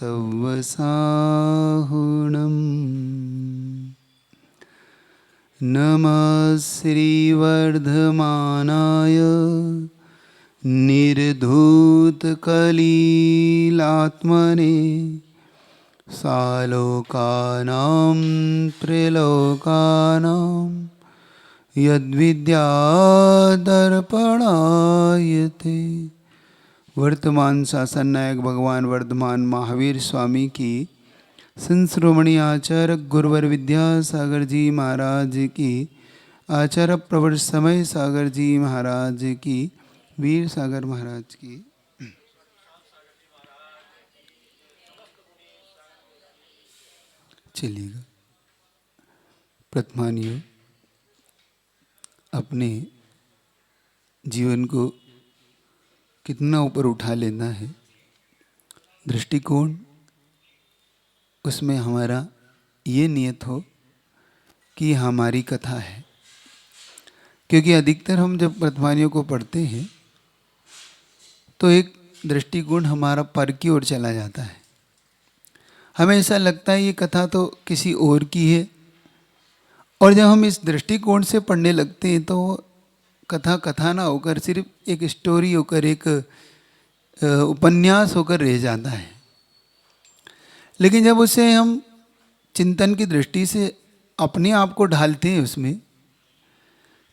सव्वसाहुणम्। नमः श्रीवर्धमानाय निर्धूतकलीलात्मने सालोकानां त्रिलोकानां यद्विद्यादर्पणायते। वर्तमान शासन नायक भगवान वर्धमान महावीर स्वामी की, संश्रोमणी आचार्य गुरुवर विद्यासागर जी महाराज की, आचार्य प्रवर समय सागर जी महाराज की, वीर सागर महाराज की। चलिएगा प्रथमानियों, अपने जीवन को कितना ऊपर उठा लेना है, दृष्टिकोण उसमें हमारा ये नियत हो कि हमारी कथा है। क्योंकि अधिकतर हम जब प्रथमानियों को पढ़ते हैं तो एक दृष्टिकोण हमारा पर की ओर चला जाता है। हमें ऐसा लगता है ये कथा तो किसी और की है, और जब हम इस दृष्टिकोण से पढ़ने लगते हैं तो कथा कथा ना होकर सिर्फ एक स्टोरी होकर, एक उपन्यास होकर रह जाता है। लेकिन जब उसे हम चिंतन की दृष्टि से अपने आप को ढालते हैं उसमें,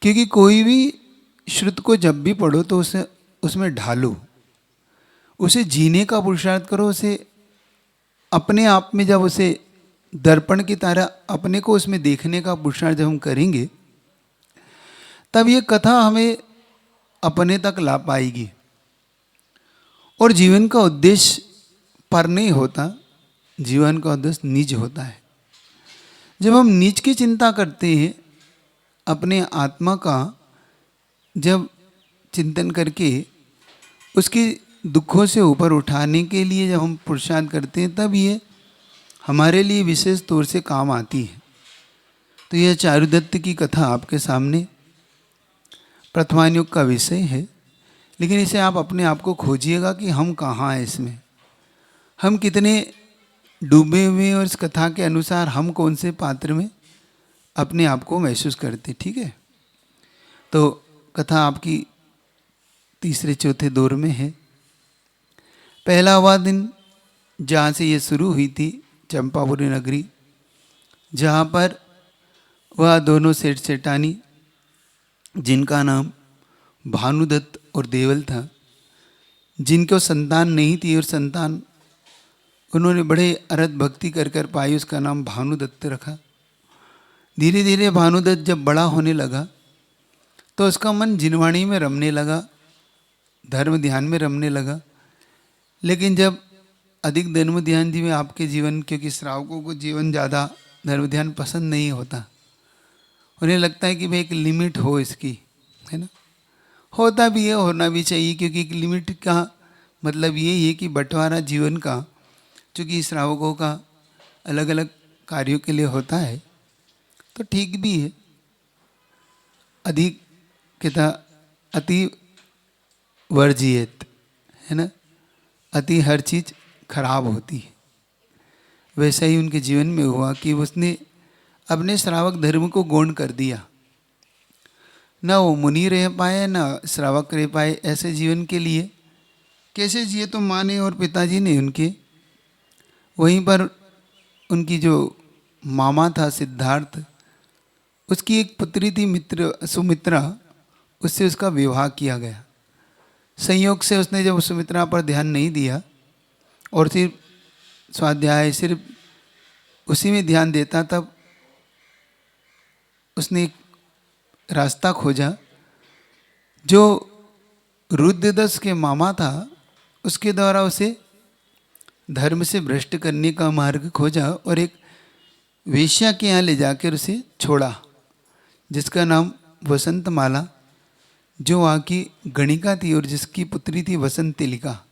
क्योंकि कोई भी श्रुत को जब भी पढ़ो तो उसे उसमें ढालो, उसे जीने का पुरुषार्थ करो, उसे अपने आप में जब उसे दर्पण की तरह अपने को उसमें देखने का पुरुषार्थ जब हम करेंगे, तब ये कथा हमें अपने तक ला पाएगी। और जीवन का उद्देश्य पर नहीं होता, जीवन का उद्देश्य निज होता है। जब हम निज की चिंता करते हैं, अपने आत्मा का जब चिंतन करके उसकी दुखों से ऊपर उठाने के लिए जब हम पुरुषार्थ करते हैं, तब ये हमारे लिए विशेष तौर से काम आती है। तो यह चारुदत्त की कथा आपके सामने प्रथमान युग का विषय है। लेकिन इसे आप अपने आप को खोजिएगा कि हम कहाँ हैं इसमें, हम कितने डूबे हुए, और इस कथा के अनुसार हम कौन से पात्र में अपने आप को महसूस करते। ठीक है, तो कथा आपकी तीसरे चौथे दौर में है। पहला वह दिन जहाँ से ये शुरू हुई थी, चंपापुरी नगरी, जहाँ पर वह दोनों सेठ सेठानी, जिनका नाम भानुदत्त और देवल था, जिनको संतान नहीं थी और संतान उन्होंने बड़े अरत भक्ति कर कर पाई, उसका नाम भानुदत्त रखा। धीरे धीरे भानुदत्त जब बड़ा होने लगा तो उसका मन जिनवाणी में रमने लगा, धर्म ध्यान में रमने लगा। लेकिन जब अधिक धर्म ध्यान जी में आपके जीवन, क्योंकि श्रावकों को जीवन ज़्यादा धर्म ध्यान पसंद नहीं होता, उन्हें लगता है कि भाई एक लिमिट हो इसकी, है ना। होता भी है, होना भी चाहिए, क्योंकि एक लिमिट का मतलब ये है कि बंटवारा जीवन का, चूँकि श्रावकों का अलग अलग कार्यों के लिए होता है, तो ठीक भी है। अधिक कहता अति वर्जियत, है ना, अति हर चीज़ खराब होती है। वैसा ही उनके जीवन में हुआ कि उसने अपने श्रावक धर्म को गौण कर दिया। न वो मुनि रह पाए, न श्रावक रह पाए। ऐसे जीवन के लिए कैसे जिए, तो माँ ने और पिताजी ने उनके, वहीं पर उनकी जो मामा था सिद्धार्थ, उसकी एक पुत्री थी मित्र सुमित्रा, उससे उसका विवाह किया गया। संयोग से उसने जब सुमित्रा पर ध्यान नहीं दिया और सिर्फ स्वाध्याय, सिर्फ उसी में ध्यान देता, तब उसने एक रास्ता खोजा। जो रुद्रदस के मामा था, उसके द्वारा उसे धर्म से भ्रष्ट करने का मार्ग खोजा और एक वेश्या के यहाँ ले जाकर उसे छोड़ा, जिसका नाम वसंतमाला, जो वहाँ की गणिका थी और जिसकी पुत्री थी वसंत तिलिका।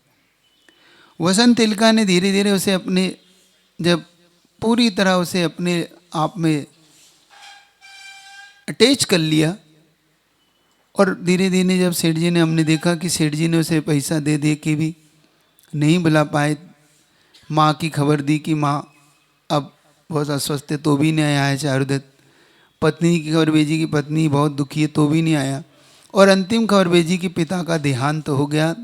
वसंत तिलिका ने धीरे धीरे उसे अपने, जब पूरी तरह उसे अपने आप में अटैच कर लिया, और धीरे धीरे जब सेठ जी ने, हमने देखा कि सेठ जी ने उसे पैसा दे दे के भी नहीं बुला पाए, माँ की खबर दी कि माँ अब बहुत अस्वस्थ है, तो भी नहीं आया है चारुदत्त। पत्नी की खबर भेजी कि पत्नी बहुत दुखी है, तो भी नहीं आया। और अंतिम खबर भेजी कि पिता का देहांत हो गया।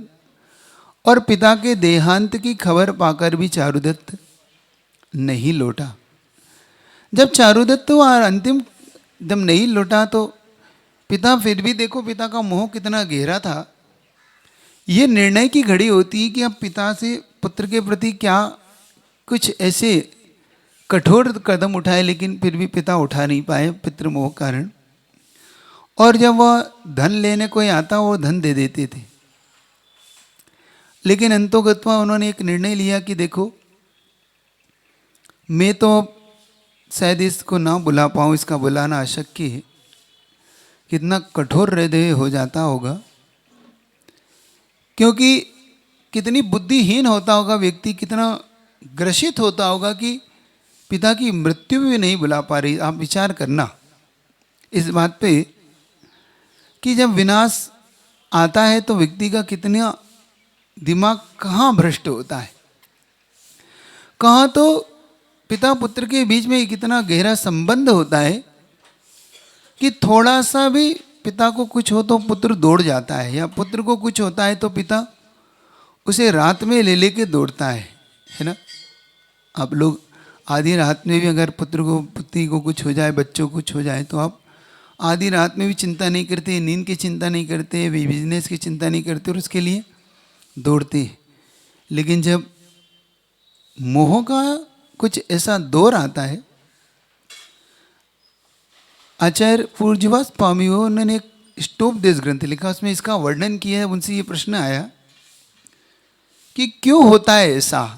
और पिता के देहांत की खबर पाकर भी चारुदत्त नहीं लौटा। जब चारुदत्त और अंतिम जब नहीं लौटा तो पिता, फिर भी देखो पिता का मोह कितना गहरा था। ये निर्णय की घड़ी होती है कि अब पिता से पुत्र के प्रति क्या कुछ ऐसे कठोर कदम उठाए, लेकिन फिर भी पिता उठा नहीं पाए पितृमोह कारण। और जब वह धन लेने कोई आता वो धन दे देते थे। लेकिन अंतोगत्वा उन्होंने एक निर्णय लिया कि देखो, मैं तो शायद इसको ना बुला पाऊँ, इसका बुलाना अशक्य है। कितना कठोर हृदय हो जाता होगा, क्योंकि कितनी बुद्धिहीन होता होगा व्यक्ति, कितना ग्रसित होता होगा कि पिता की मृत्यु भी नहीं बुला पा रही। आप विचार करना इस बात पे कि जब विनाश आता है तो व्यक्ति का कितना दिमाग कहाँ भ्रष्ट होता है। कहाँ तो पिता पुत्र के बीच में कितना गहरा संबंध होता है कि थोड़ा सा भी पिता को कुछ हो तो पुत्र दौड़ जाता है, या पुत्र को कुछ होता है तो पिता उसे रात में ले लेके दौड़ता है ना। आप लोग आधी रात में भी अगर पुत्र को पुत्री को कुछ हो जाए, बच्चों को कुछ हो जाए, तो आप आधी रात में भी चिंता नहीं करते, नींद की चिंता नहीं करते, बिजनेस की चिंता नहीं करते और उसके लिए दौड़ते। लेकिन जब मोह का कुछ ऐसा दौर आता है, आचार्य पूज्यवास स्वामी हो उन्होंने एक स्टोपदेश ग्रंथ लिखा, उसमें इसका वर्णन किया है। उनसे ये प्रश्न आया कि क्यों होता है ऐसा,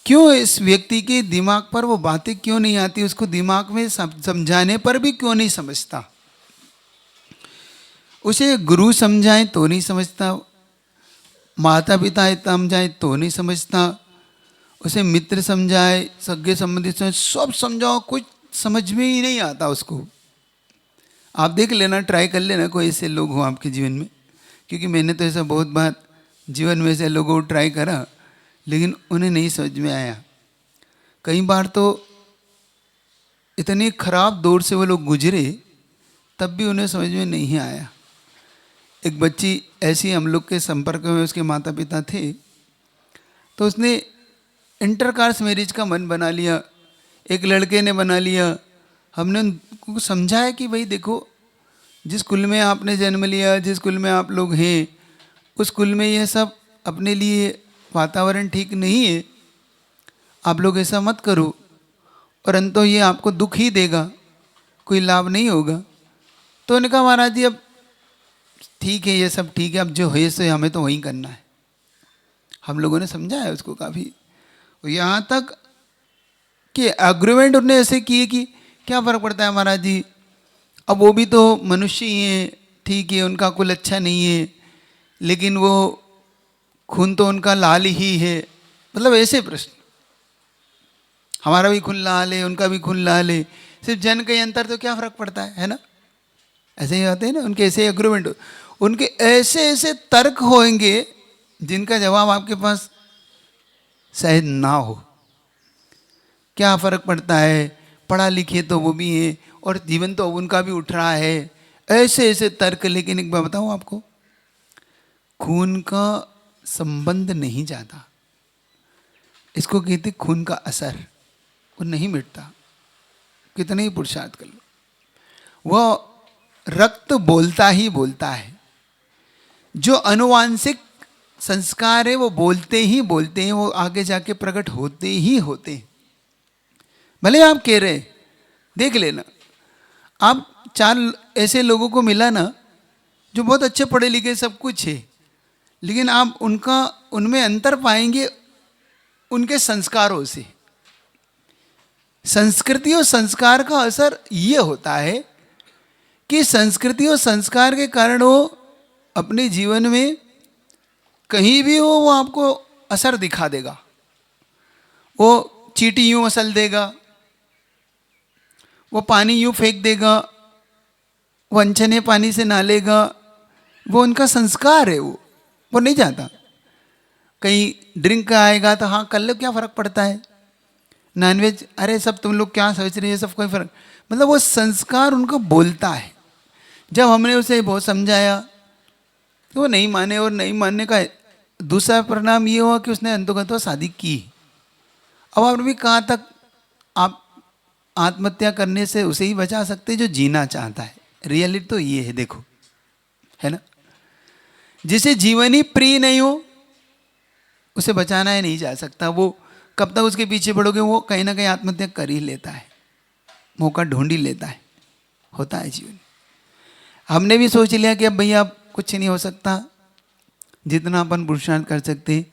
क्यों इस व्यक्ति के दिमाग पर वो बातें क्यों नहीं आती, उसको दिमाग में समझाने पर भी क्यों नहीं समझता। उसे गुरु समझाएं तो नहीं समझता, माता पिता समझाएं तो नहीं समझता, उसे मित्र समझाए, सगे संबंधी सब समझाओ, कुछ समझ में ही नहीं आता उसको। आप देख लेना, ट्राई कर लेना, कोई ऐसे लोग हो आपके जीवन में, क्योंकि मैंने तो ऐसा बहुत बार जीवन में ऐसे लोगों को ट्राई करा, लेकिन उन्हें नहीं समझ में आया। कई बार तो इतने खराब दौर से वो लोग गुजरे, तब भी उन्हें समझ में नहीं आया। एक बच्ची ऐसी हम लोग के संपर्क में, उसके माता पिता थे, तो उसने इंटर कास्ट मैरिज का मन बना लिया, एक लड़के ने बना लिया। हमने उनको समझाया कि भाई देखो, जिस कुल में आपने जन्म लिया, जिस कुल में आप लोग हैं, उस कुल में ये सब अपने लिए वातावरण ठीक नहीं है, आप लोग ऐसा मत करो, और अंतो ये आपको दुख ही देगा, कोई लाभ नहीं होगा। तो उन्होंने कहा महाराज जी अब ठीक है, ये सब ठीक है, अब जो है सो हमें तो वही करना है। हम लोगों ने समझाया उसको काफ़ी, यहाँ तक कि एग्रीमेंट उन्होंने ऐसे किए कि क्या फ़र्क पड़ता है महाराज जी, अब वो भी तो मनुष्य ही हैं, ठीक है उनका कुल अच्छा नहीं है, लेकिन वो खून तो उनका लाल ही है। मतलब ऐसे प्रश्न, हमारा भी खून लाल है, उनका भी खून लाल है, सिर्फ जन का अंतर, तो क्या फ़र्क पड़ता है ना। ऐसे ही आते हैं ना उनके, ऐसे एग्रीमेंट, उनके ऐसे ऐसे तर्क होंगे जिनका जवाब आपके पास शायद ना हो। क्या फ़र्क पड़ता है, पढ़ा लिखे तो वो भी है और जीवन तो उनका भी उठ रहा है, ऐसे ऐसे तर्क। लेकिन एक बार बताऊँ आपको, खून का संबंध नहीं जाता, इसको कहते खून का असर, वो नहीं मिटता, कितने ही पुरुषार्थ कर लो, वह रक्त बोलता ही बोलता है। जो अनुवांशिक संस्कार है वो बोलते ही बोलते हैं, वो आगे जाके प्रकट होते ही होते हैं। भले आप कह रहे, देख लेना, आप 4 ऐसे लोगों को मिला ना जो बहुत अच्छे पढ़े लिखे सब कुछ है, लेकिन आप उनमें अंतर पाएंगे उनके संस्कारों से। संस्कृति और संस्कार का असर ये होता है कि संस्कृति और संस्कार के कारण वो अपने जीवन में कहीं भी हो वो आपको असर दिखा देगा। वो चींटी यूं मसल देगा, वो पानी यूं फेंक देगा, वो अनछने पानी से नहा लेगा, वो उनका संस्कार है, वो नहीं जाता। कहीं ड्रिंक का आएगा तो हाँ कर लो, क्या फ़र्क पड़ता है। नॉनवेज, अरे सब तुम लोग क्या सोच रहे हो, सब कोई फ़र्क, मतलब वो संस्कार उनका बोलता है। जब हमने उसे बहुत समझाया तो वो नहीं माने, और नहीं मानने का दूसरा परिणाम ये हुआ कि उसने अंततः शादी की। अब आपने भी कहाँ तक आप आत्महत्या करने से उसे ही बचा सकते हैं जो जीना चाहता है। रियलिटी तो ये है, देखो, है ना। जिसे जीवन ही प्रिय नहीं हो उसे बचाना ही नहीं जा सकता। वो कब तक उसके पीछे पड़ोगे, वो कहीं ना कहीं आत्महत्या कर ही लेता है, मौका ढूंढ ही लेता है। होता है जीवन। हमने भी सोच लिया कि अब भैया अब कुछ नहीं हो सकता, जितना अपन पुरुषार्थ कर सकते,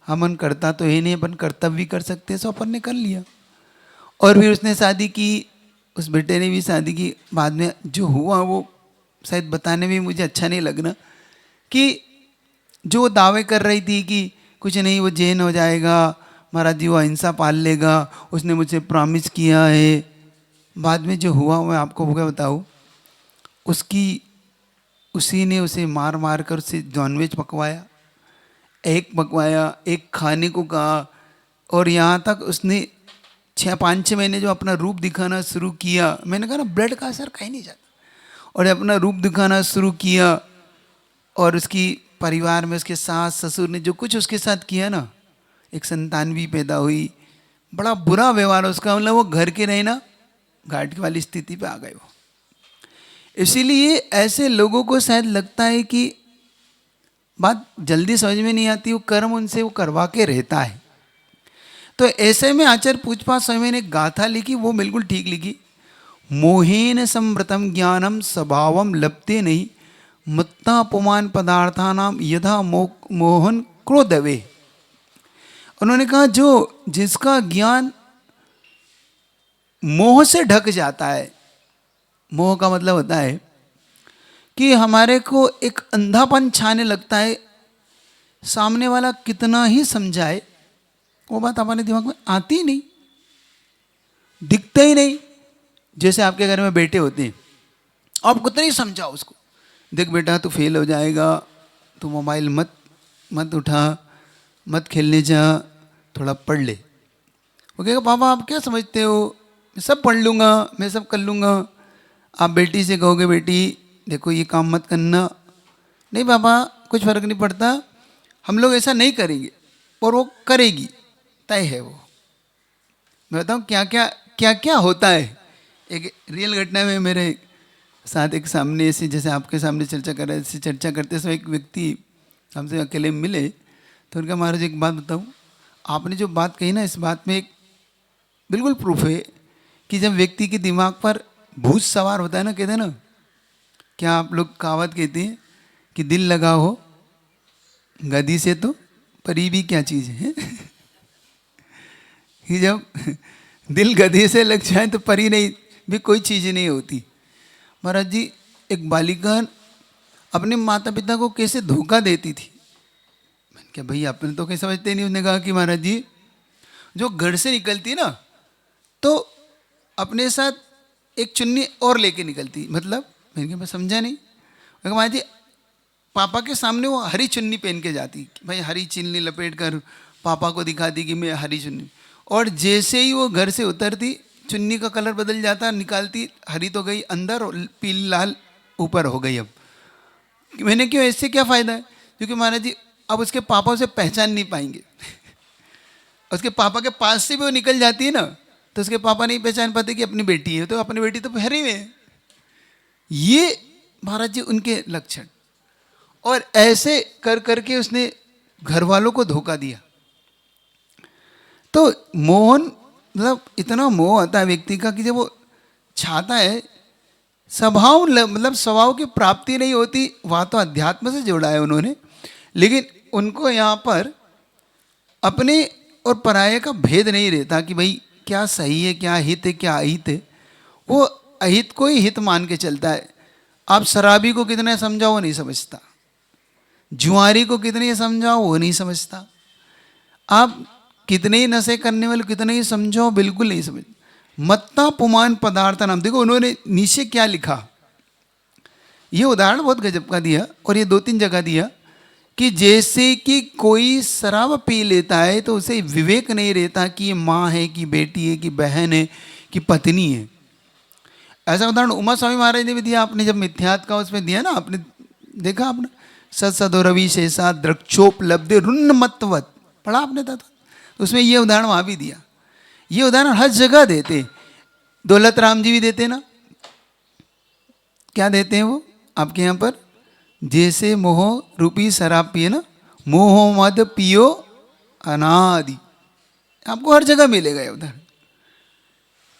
हमन करता तो है नहीं, अपन कर्तव्य भी कर सकते, सो अपन ने कर लिया। और फिर उसने शादी की, उस बेटे ने भी शादी की। बाद में जो हुआ वो शायद बताने में मुझे अच्छा नहीं लगना, कि जो दावे कर रही थी कि कुछ नहीं वो जैन हो जाएगा, महाराज जी वो अहिंसा पाल लेगा, उसने मुझे प्रॉमिस किया है। बाद में जो हुआ मैं आपको क्या बताऊँ, उसी ने उसे मार मार कर उसे नॉनवेज पकवाया, एक पकवाया, एक खाने को कहा, और यहाँ तक उसने 5-6 महीने जो अपना रूप दिखाना शुरू किया, मैंने कहा ना ब्लड का असर कहीं नहीं जाता, और अपना रूप दिखाना शुरू किया। और उसकी परिवार में उसके सास ससुर ने जो कुछ उसके साथ किया ना, एक संतान भी पैदा हुई, बड़ा बुरा व्यवहार उसका, मतलब वो घर के रहे ना घाट वाली स्थिति पे आ गए वो। इसीलिए ऐसे लोगों को शायद लगता है कि बात जल्दी समझ में नहीं आती, वो कर्म उनसे वो करवा के रहता है। तो ऐसे में आचार्य पूजपा स्वामी ने गाथा लिखी, वो बिल्कुल ठीक लिखी। मोहेन संवृतम ज्ञानम स्वभावम लप्ते नहीं, मत्तापुमान पदार्थानाम यथा मोहन क्रोधवे। उन्होंने कहा जो जिसका ज्ञान मोह से ढक जाता है, मोह का मतलब होता है कि हमारे को एक अंधापन छाने लगता है, सामने वाला कितना ही समझाए वो बात हमारे दिमाग में आती ही नहीं, दिखता ही नहीं। जैसे आपके घर में बेटे होते हैं, आप कितना ही समझाओ उसको, देख बेटा तू फेल हो जाएगा, तू मोबाइल मत मत उठा, मत खेलने जा, थोड़ा पढ़ ले। वो कहेगा पापा आप क्या समझते हो, मैं सब पढ़ लूँगा, मैं सब कर लूँगा। आप बेटी से कहोगे बेटी देखो ये काम मत करना, नहीं पापा कुछ फ़र्क नहीं पड़ता, हम लोग ऐसा नहीं करेंगे, और वो करेगी, तय है वो। मैं बताऊँ क्या क्या क्या क्या होता है। एक रियल घटना में मेरे साथ एक सामने ऐसे, जैसे आपके सामने चर्चा कर रहे थे, चर्चा करते समय एक व्यक्ति हमसे अकेले मिले, तो उनका महाराज एक बात बताऊँ, आपने जो बात कही ना, इस बात में एक बिल्कुल प्रूफ है कि जब व्यक्ति के दिमाग पर भूत सवार होता है ना, कहते हैं ना, क्या आप लोग कहावत कहते हैं कि दिल लगा हो गदी से तो परी भी क्या चीज़ है कि जब दिल गधे से लग जाए तो परी नहीं भी कोई चीज़ नहीं होती। महाराज जी एक बालिका अपने माता पिता को कैसे धोखा देती थी, मैंने कहा भैया अपने तो कैसे समझते नहीं। उसने कहा कि महाराज जी जो घर से निकलती ना तो अपने साथ एक चुन्नी और लेके निकलती, मतलब मैंने कहा मैं समझा नहीं। मैं कहा महाराज जी पापा के सामने वो हरी चुन्नी पहन के जाती, भाई हरी चुन्नी लपेट कर पापा को दिखाती कि मैं हरी चुन्नी, और जैसे ही वो घर से उतरती चुन्नी का कलर बदल जाता, निकालती हरी तो गई अंदर और पीली लाल ऊपर हो गई। अब मैंने क्यों, इससे क्या फ़ायदा है, क्योंकि महाराज जी अब उसके पापा उसे पहचान नहीं पाएंगे उसके पापा के पास से भी वो निकल जाती है ना, तो उसके पापा नहीं पहचान पाते कि अपनी बेटी है, तो अपनी बेटी तो हरी में है। ये महाराज जी उनके लक्षण, और ऐसे कर करके उसने घर वालों को धोखा दिया। तो मोहन मतलब इतना मोह आता है व्यक्ति का कि जब वो छाता है, स्वभाव मतलब स्वभाव की प्राप्ति नहीं होती, वहाँ तो अध्यात्म से जोड़ा है उन्होंने, लेकिन उनको यहाँ पर अपने और पराये का भेद नहीं रहता कि भाई क्या सही है, क्या हित है, क्या अहित है। वो अहित को ही हित मान के चलता है। आप शराबी को कितने समझाओ वो नहीं समझता, जुआरी को कितने समझाओ वो नहीं समझता, आप कितने ही नशे करने वाले कितने ही समझो बिल्कुल नहीं समझ। मत्ता पुमान पदार्थ नाम, देखो उन्होंने नीचे क्या लिखा, ये उदाहरण बहुत गजब का दिया, और ये 2-3 जगह दिया कि जैसे कि कोई शराब पी लेता है तो उसे विवेक नहीं रहता कि ये माँ है कि बेटी है कि बहन है कि पत्नी है। ऐसा उदाहरण उमा स्वामी महाराज ने भी दिया। आपने जब मिथ्यात का उसमें दिया ना, आपने देखा आपने, सत सदो रवि शेषा द्रक्षोपलब्ध रुन्नमत्वत पढ़ा आपने था, तो उसमें ये उदाहरण वहाँ भी दिया। ये उदाहरण हर जगह देते। दौलत राम जी भी देते ना, क्या देते हैं वो आपके यहाँ पर, जैसे मोह रूपी शराब पिए ना, मोह मद पियो अनादि, आपको हर जगह मिलेगा ये उदाहरण।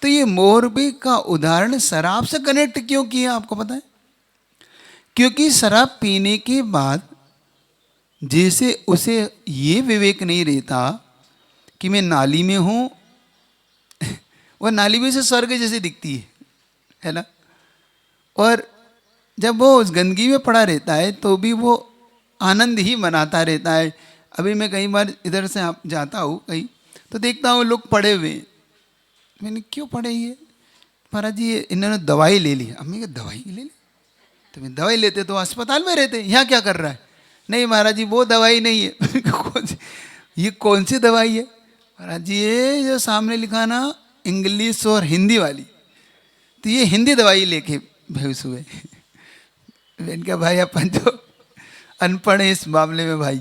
तो ये मोह रूपी का उदाहरण शराब से कनेक्ट क्यों किया आपको पता है? क्योंकि शराब पीने के बाद जैसे उसे ये विवेक नहीं रहता कि मैं नाली में हूँ वह नाली में से स्वर्ग जैसे दिखती है ना, और जब वो उस गंदगी में पड़ा रहता है तो भी वो आनंद ही मनाता रहता है। अभी मैं कई बार इधर से आप जाता हूँ कहीं तो देखता हूँ लोग पड़े हुए, मैंने क्यों पड़े ये, महाराज जी इन्होंने दवाई ले ली। अम्मी क्या दवाई ले ली? तो मैं दवाई लेते तो अस्पताल में रहते, यहाँ क्या कर रहा है? नहीं महाराज जी वो दवाई नहीं है। ये कौन सी दवाई है? महाराज जी ये जो सामने लिखा ना इंग्लिश और हिंदी वाली, तो ये हिंदी दवाई लेके बेहोश हुए। मैंने कहा भाई अपन तो अनपढ़ है इस मामले में भाई।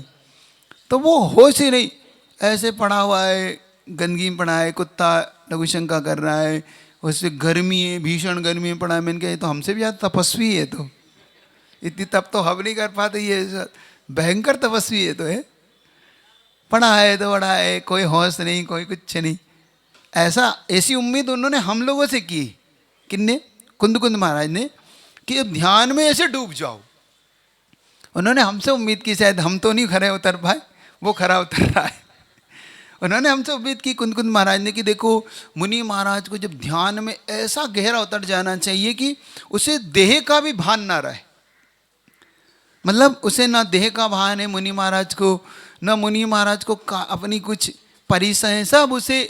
तो वो होश ही नहीं, ऐसे पड़ा हुआ है, गंदगी में पड़ा है, कुत्ता लघुशंका कर रहा है, उससे गर्मी है, भीषण गर्मी में पड़ा है। मैंने कहा ये तो हमसे भी ज़्यादा तपस्वी है, तो इतनी तप तो हम नहीं कर पाते, ये भयंकर तपस्वी है तो है। पढ़ा है तो बड़ा है, कोई होश नहीं, कोई कुछ नहीं। ऐसी उम्मीद उन्होंने हम लोगों से की, किन्ने, कुंद कुंद महाराज ने, कि ध्यान में ऐसे डूब जाओ। उन्होंने हमसे उम्मीद की, शायद हम तो नहीं खरे उतर पाए, वो खरा उतर रहा है। उन्होंने हमसे उम्मीद की कुंद कुंद महाराज ने कि देखो मुनि महाराज को जब ध्यान में ऐसा गहरा उतर जाना चाहिए कि उसे देह का भी भान ना रहे। मतलब उसे ना देह का भान है मुनि महाराज को, ना मुनि महाराज को अपनी कुछ परिसर, सब उसे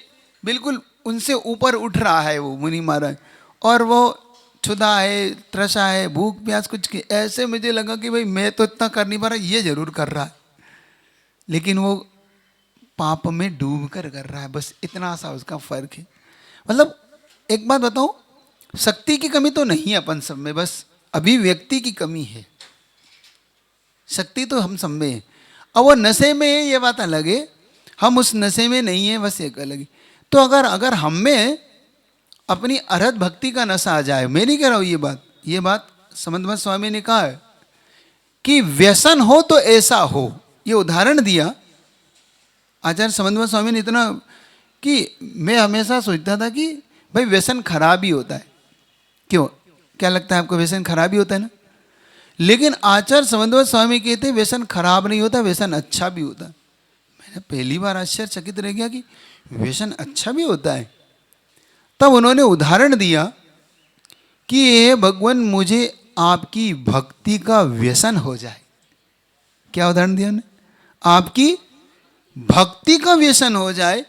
बिल्कुल उनसे ऊपर उठ रहा है वो मुनि महाराज। और वो क्षुधा है, त्रषा है, भूख प्यास कुछ की। ऐसे मुझे लगा कि भाई मैं तो इतना कर नहीं पा रहा, ये जरूर कर रहा है, लेकिन वो पाप में डूब कर रहा है, बस इतना सा उसका फर्क है। मतलब एक बात बताऊं, शक्ति की कमी तो नहीं है अपन सब में, बस अभिव्यक्ति की कमी है। शक्ति तो हम सब में है, और वो नशे में है ये बात अलग है, हम उस नशे में नहीं है, बस एक अलग है। तो अगर हम में अपनी अरहत भक्ति का नशा आ जाए, मैं नहीं कह रहा हूँ ये बात समंत स्वामी ने कहा है कि व्यसन हो तो ऐसा हो, ये उदाहरण दिया आचार्य समंत स्वामी ने इतना, कि मैं हमेशा सोचता था कि भाई व्यसन खराब ही होता है। क्यों, क्या लगता है आपको? व्यसन खराब ही होता है ना। लेकिन आचार्य समंत स्वामी कहते व्यसन खराब नहीं होता, व्यसन अच्छा भी होता है। मैंने पहली बार आश्चर्यचकित रह गया कि व्यसन अच्छा भी होता है। तब उन्होंने उदाहरण दिया कि ये भगवान मुझे आपकी भक्ति का व्यसन हो जाए। क्या उदाहरण दिया उन्होंने? आपकी भक्ति का व्यसन हो जाए,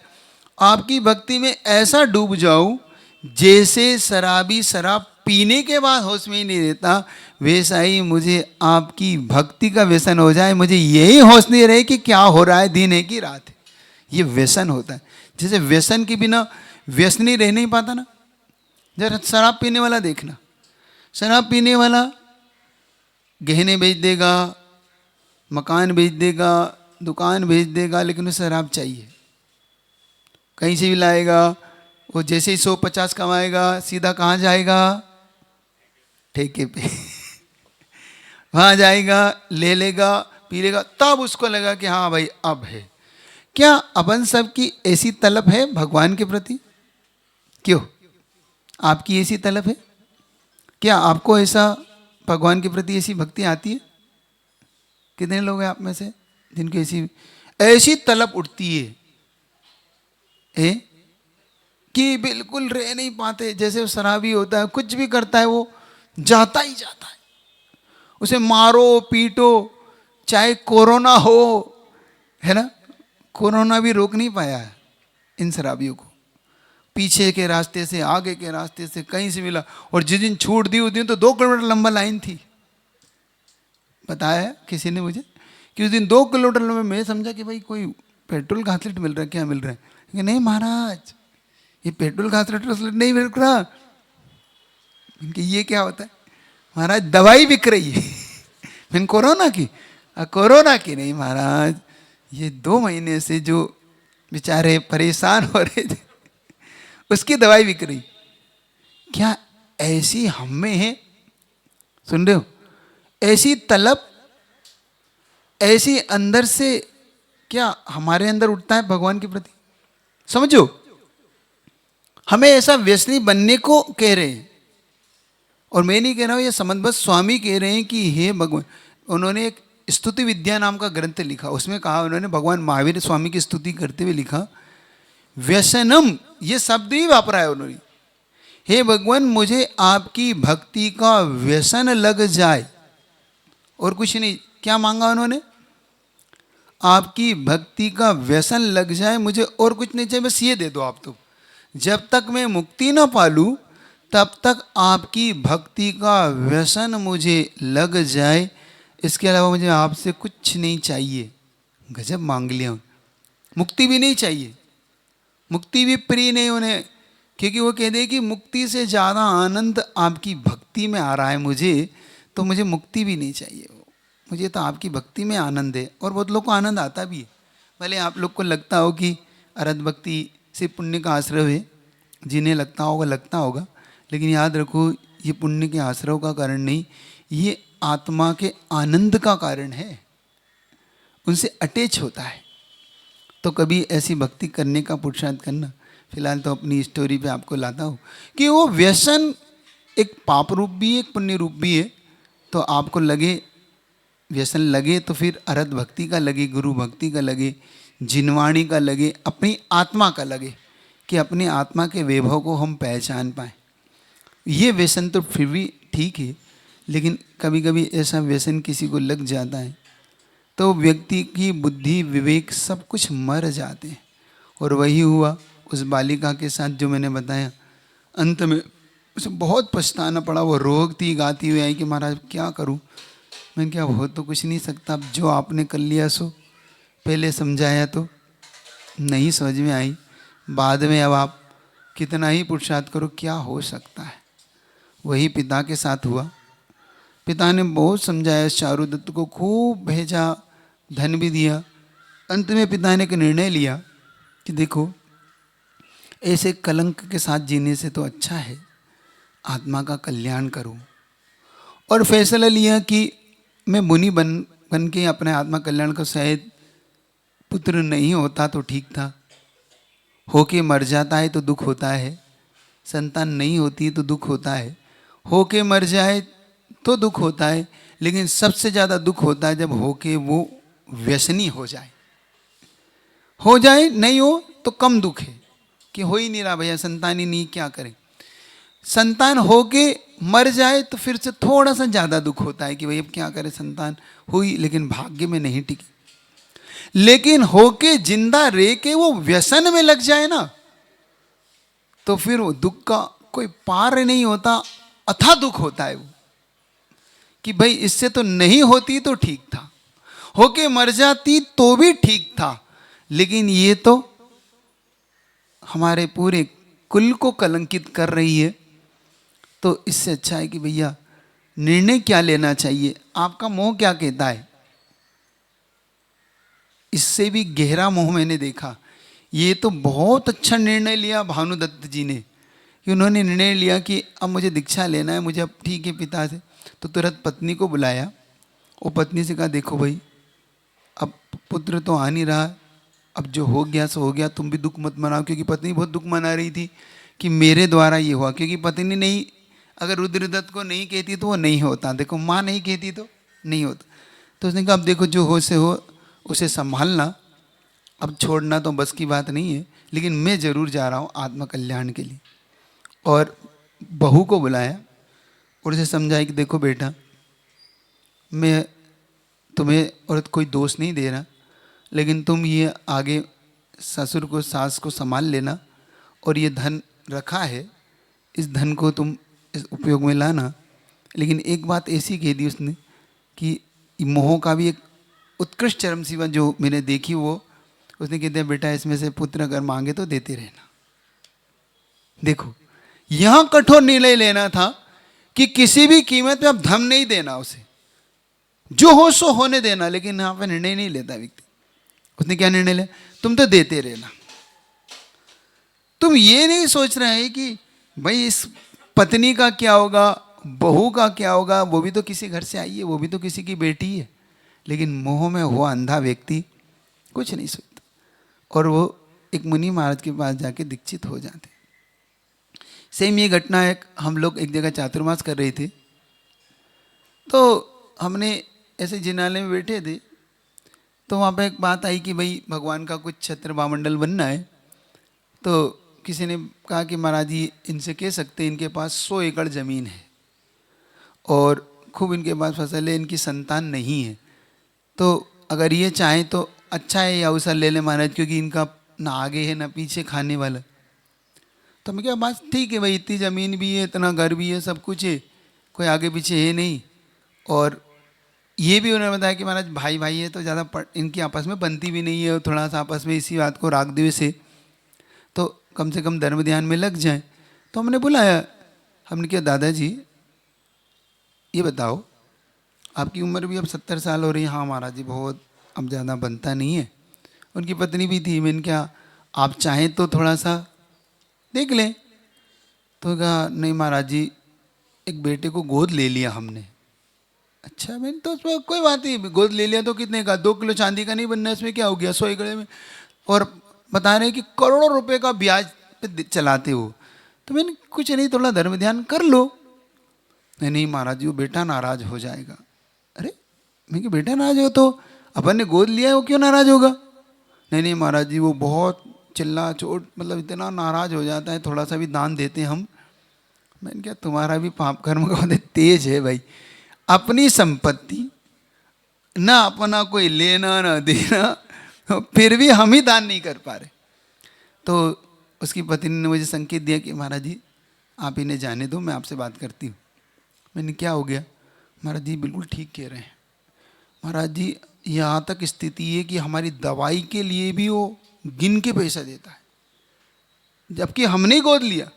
आपकी भक्ति में ऐसा डूब जाऊं जैसे शराबी शराब पीने के बाद होश में ही नहीं रहता, वैसा ही मुझे आपकी भक्ति का व्यसन हो जाए। मुझे यही होश नहीं रहे कि क्या हो रहा है, दिन है कि रात है। ये व्यसन होता है। जैसे व्यसन के बिना व्यसनी रह नहीं पाता ना। जरा शराब पीने वाला देखना, शराब पीने वाला गहने बेच देगा, मकान बेच देगा, दुकान बेच देगा, लेकिन उसे शराब चाहिए। कहीं से भी लाएगा, वो जैसे ही 150 कमाएगा सीधा कहाँ जाएगा? ठेके पे। वहाँ जाएगा, ले लेगा, पी लेगा, तब उसको लगा कि हाँ भाई अब है। क्या अपन सब की ऐसी तलब है भगवान के प्रति? क्यों आपकी ऐसी तलब है? क्या आपको ऐसा भगवान के प्रति ऐसी भक्ति आती है? कितने लोग हैं आप में से जिनकी ऐसी तलब उठती है कि बिल्कुल रह नहीं पाते? जैसे वो शराबी होता है, कुछ भी करता है वो जाता ही जाता है, उसे मारो पीटो, चाहे कोरोना हो, है ना। कोरोना भी रोक नहीं पाया है इन शराबियों को। पीछे के रास्ते से, आगे के रास्ते से, कहीं से मिला। और जिस दिन छूट दी उस दिन तो 2 किलोमीटर लंबा लाइन थी। बताया किसी ने मुझे कि उस दिन 2 किलोमीटर में मैं समझा कि भाई कोई पेट्रोल घासलेट मिल रहा है, क्या मिल रहा है, कि नहीं महाराज ये पेट्रोल घासलेट नहीं मिल रहा। इनके ये क्या होता है, महाराज दवाई बिक रही है। मैंने कोरोना की नहीं महाराज, ये 2 महीने से जो बेचारे परेशान हो रहे थे उसकी दवाई बिक रही। क्या ऐसी हम में है, सुन रहे हो, ऐसी तलब, ऐसी अंदर से क्या हमारे अंदर उठता है भगवान के प्रति? समझो, हमें ऐसा व्यसनी बनने को कह रहे हैं। और मैं नहीं कह रहा हूं, ये समन्वत स्वामी कह रहे हैं कि हे भगवान, उन्होंने एक स्तुति विद्या नाम का ग्रंथ लिखा, उसमें कहा उन्होंने, भगवान महावीर स्वामी की स्तुति करते हुए लिखा, व्यसनम, ये शब्द ही वापरा है उन्होंने, हे भगवान मुझे आपकी भक्ति का व्यसन लग जाए, और कुछ नहीं। क्या मांगा उन्होंने? आपकी भक्ति का व्यसन लग जाए, मुझे और कुछ नहीं चाहिए, बस ये दे दो आप तो। जब तक मैं मुक्ति ना पालूं तब तक आपकी भक्ति का व्यसन मुझे लग जाए, इसके अलावा मुझे आपसे कुछ नहीं चाहिए। गजब मांग लिया। मुक्ति भी नहीं चाहिए, मुक्ति भी प्रिय नहीं उन्हें, क्योंकि वो कहते हैं कि मुक्ति से ज़्यादा आनंद आपकी भक्ति में आ रहा है मुझे, तो मुझे मुक्ति भी नहीं चाहिए, मुझे तो आपकी भक्ति में आनंद है। और बहुत लोग को आनंद आता भी है। भले आप लोग को लगता हो कि अरहत भक्ति से पुण्य का आश्रय है, जिन्हें लगता होगा, लेकिन याद रखो ये पुण्य के आश्रय का कारण नहीं, ये आत्मा के आनंद का कारण है, उनसे अटैच होता है। तो कभी ऐसी भक्ति करने का पुरुषार्थ करना। फिलहाल तो अपनी स्टोरी पे आपको लाता हूँ कि वो व्यसन एक पाप रूप भी है, एक पुण्य रूप भी है। तो आपको लगे व्यसन लगे तो फिर अरहत भक्ति का लगे, गुरु भक्ति का लगे, जिनवाणी का लगे, अपनी आत्मा का लगे, कि अपनी आत्मा के वैभव को हम पहचान पाएँ। ये व्यसन तो फिर भी ठीक है, लेकिन कभी कभी ऐसा व्यसन किसी को लग जाता है तो व्यक्ति की बुद्धि विवेक सब कुछ मर जाते हैं। और वही हुआ उस बालिका के साथ जो मैंने बताया। अंत में उसे बहुत पछताना पड़ा, वो रोती गाती हुई आई कि महाराज क्या करूं। मैंने क्या, हो तो कुछ नहीं सकता, अब जो आपने कर लिया सो, पहले समझाया तो नहीं समझ में आई, बाद में अब आप कितना ही पुरुषार्थ करो क्या हो सकता है। वही पिता के साथ हुआ। पिता ने बहुत समझाया, चारुदत्त को खूब भेजा, धन भी दिया। अंत में पिता ने एक निर्णय लिया कि देखो ऐसे कलंक के साथ जीने से तो अच्छा है आत्मा का कल्याण करूं। और फैसला लिया कि मैं मुनि बन के अपने आत्मा कल्याण का, शायद पुत्र नहीं होता तो ठीक था, होके मर जाता है तो दुख होता है, संतान नहीं होती तो दुख होता है, होके मर जाए तो दुख होता है, लेकिन सबसे ज़्यादा दुख होता है जब होके वो व्यसनी हो जाए। हो जाए नहीं हो तो कम दुख है कि हो ही नहीं रहा भैया, संतान ही नहीं, क्या करें। संतान होके मर जाए तो फिर से थोड़ा सा ज़्यादा दुख होता है कि भाई अब क्या करें, संतान हुई लेकिन भाग्य में नहीं टिकी। लेकिन होके जिंदा रह के वो व्यसन में लग जाए ना, तो फिर वो दुख का कोई पार नहीं होता, अथाह दुख होता है वो, कि भाई इससे तो नहीं होती तो ठीक था, होके मर जाती तो भी ठीक था, लेकिन ये तो हमारे पूरे कुल को कलंकित कर रही है। तो इससे अच्छा है कि भैया निर्णय क्या लेना चाहिए, आपका मोह क्या कहता है। इससे भी गहरा मोह मैंने देखा। ये तो बहुत अच्छा निर्णय लिया भानुदत्त जी ने, कि उन्होंने निर्णय लिया कि अब मुझे दीक्षा लेना है, मुझे अब ठीक है पिता से। तो तुरंत पत्नी को बुलाया और पत्नी से कहा देखो भाई अब पुत्र तो आ नहीं रहा, अब जो हो गया सो हो गया, तुम भी दुख मत मनाओ। क्योंकि पत्नी बहुत दुख मना रही थी कि मेरे द्वारा ये हुआ, क्योंकि पत्नी नहीं, अगर रुद्रदत्त को नहीं कहती तो वो नहीं होता। देखो माँ नहीं कहती तो नहीं होता। तो उसने कहा अब देखो जो हो से हो, उसे संभालना, अब छोड़ना तो बस की बात नहीं है, लेकिन मैं ज़रूर जा रहा हूँ आत्म कल्याण के लिए। और बहू को बुलाया और उसे समझाया कि देखो बेटा, मैं तुम्हें और कोई दोष नहीं दे रहा, लेकिन तुम ये आगे ससुर को सास को संभाल लेना, और ये धन रखा है इस धन को तुम इस उपयोग में लाना। लेकिन एक बात ऐसी कह दी उसने कि मोह का भी एक उत्कृष्ट चरम सेवा जो मैंने देखी वो, उसने कहते हैं बेटा इसमें से पुत्र अगर मांगे तो देते रहना। देखो यहां कठोर निर्णय लेना था कि किसी भी कीमत पे अब धम नहीं देना उसे, जो हो सो होने देना, लेकिन यहां पे निर्णय नहीं लेता व्यक्ति। उसने क्या निर्णय लिया, तुम तो देते रहना। तुम ये नहीं सोच रहे हैं कि भाई इस पत्नी का क्या होगा, बहू का क्या होगा, वो भी तो किसी घर से आई है, वो भी तो किसी की बेटी है। लेकिन मोह में हुआ अंधा व्यक्ति कुछ नहीं सोचता, और वो एक मुनि महाराज के पास जाके दीक्षित हो जाते। सेम ये घटना है, हम लोग एक जगह चातुर्मास कर रहे थे, तो हमने ऐसे जिनालय में बैठे थे, तो वहाँ पे एक बात आई कि भाई भगवान का कुछ छत्र बामंडल बनना है। तो किसी ने कहा कि महाराज जी इनसे कह सकते हैं, इनके पास 100 एकड़ ज़मीन है और खूब इनके पास फसल है, इनकी संतान नहीं है, तो अगर ये चाहें तो अच्छा है ये अवसर ले लें महाराज, क्योंकि इनका ना आगे है ना पीछे खाने वाला। तो मैं क्या बात ठीक है भाई, इतनी ज़मीन भी है, इतना घर भी है, सब कुछ है, कोई आगे पीछे है नहीं। और ये भी उन्होंने बताया कि महाराज भाई भाई है तो ज़्यादा इनकी आपस में बनती भी नहीं है, और थोड़ा सा आपस में इसी बात को राग द्वेष से, तो कम से कम धर्म ध्यान में लग जाए। तो हमने बुलाया, हमने कहा दादाजी ये बताओ आपकी उम्र भी अब 70 साल हो रही है। हाँ महाराज जी बहुत अब ज़्यादा बनता नहीं है। उनकी पत्नी भी थी। मैंने क्या आप चाहें तो थोड़ा सा देख लें। तो कहा नहीं महाराज जी एक बेटे को गोद ले लिया हमने। अच्छा मैंने तो उसमें कोई बात नहीं, गोद ले लिया तो कितने का, 2 किलो चांदी का नहीं बनना, इसमें क्या हो गया, 100 एकड़ में। और बता रहे कि करोड़ों रुपए का ब्याज पे चलाते हो। तो मैंने कुछ नहीं थोड़ा धर्म ध्यान कर लो। नहीं नहीं महाराज जी वो बेटा नाराज हो जाएगा। अरे मैं कि बेटा नाराज हो तो अपन ने गोद लिया है, वो क्यों नाराज होगा। नहीं नहीं महाराज जी वो बहुत चिल्ला चोट मतलब इतना नाराज हो जाता है, थोड़ा सा भी दान देते हम। मैंने क्या तुम्हारा भी पाप कर्म का तेज है भाई, अपनी संपत्ति ना अपना कोई लेना ना देना, फिर भी हम ही दान नहीं कर पा रहे। तो उसकी पत्नी ने मुझे संकेत दिया कि महाराज जी आप इन्हें जाने दो, मैं आपसे बात करती हूँ। मैंने क्या हो गया। महाराज जी बिल्कुल ठीक कह रहे हैं महाराज जी, यहाँ तक स्थिति है कि हमारी दवाई के लिए भी वो गिन के पैसा देता है, जबकि हमने ही गोद लिया,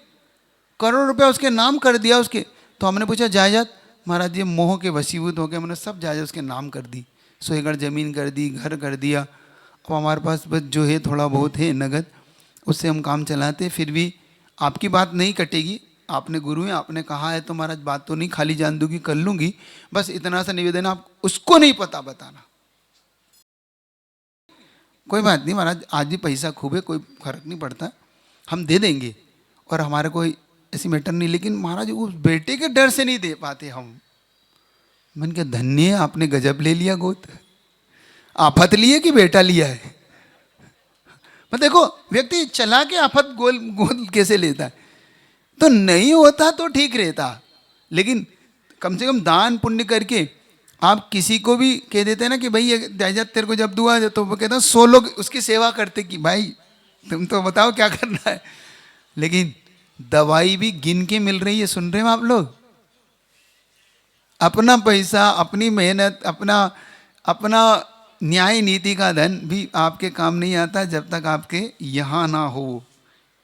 करोड़ रुपया उसके नाम कर दिया उसके। तो हमने पूछा जायदाद, महाराज जी मोह के वशीभूत हो गए, हमने सब जायदाद उसके नाम कर दी, 100 एकड़ ज़मीन कर दी, घर कर दिया। अब हमारे पास बस जो है थोड़ा बहुत है नगद, उससे हम काम चलाते। फिर भी आपकी बात नहीं कटेगी, आपने गुरु हैं, आपने कहा है तो महाराज बात तो नहीं खाली जान दूंगी, कर लूँगी। बस इतना सा निवेदन, आप उसको नहीं पता बताना। कोई बात नहीं महाराज, आज भी पैसा खूब है, कोई फर्क नहीं पड़ता, हम दे देंगे, और हमारे कोई ऐसी मैटर नहीं। लेकिन महाराज उस बेटे के डर से नहीं दे पाते हम। मैंने कहा धन्य है आपने गजब ले लिया गोद, आफत लिए कि बेटा लिया है। पर देखो व्यक्ति चला के आफत गोद कैसे लेता है। तो नहीं होता तो ठीक रहता, लेकिन कम से कम दान पुण्य करके आप किसी को भी कह देते हैं ना कि भाई ये जायदाद तेरे को जब दुआ, तो वो कहता है 100 लोग उसकी सेवा करते कि भाई तुम तो बताओ क्या करना है। लेकिन दवाई भी गिन के मिल रही है, सुन रहे हो आप लोग। अपना पैसा, अपनी मेहनत, अपना न्याय नीति का धन भी आपके काम नहीं आता जब तक आपके यहाँ ना हो।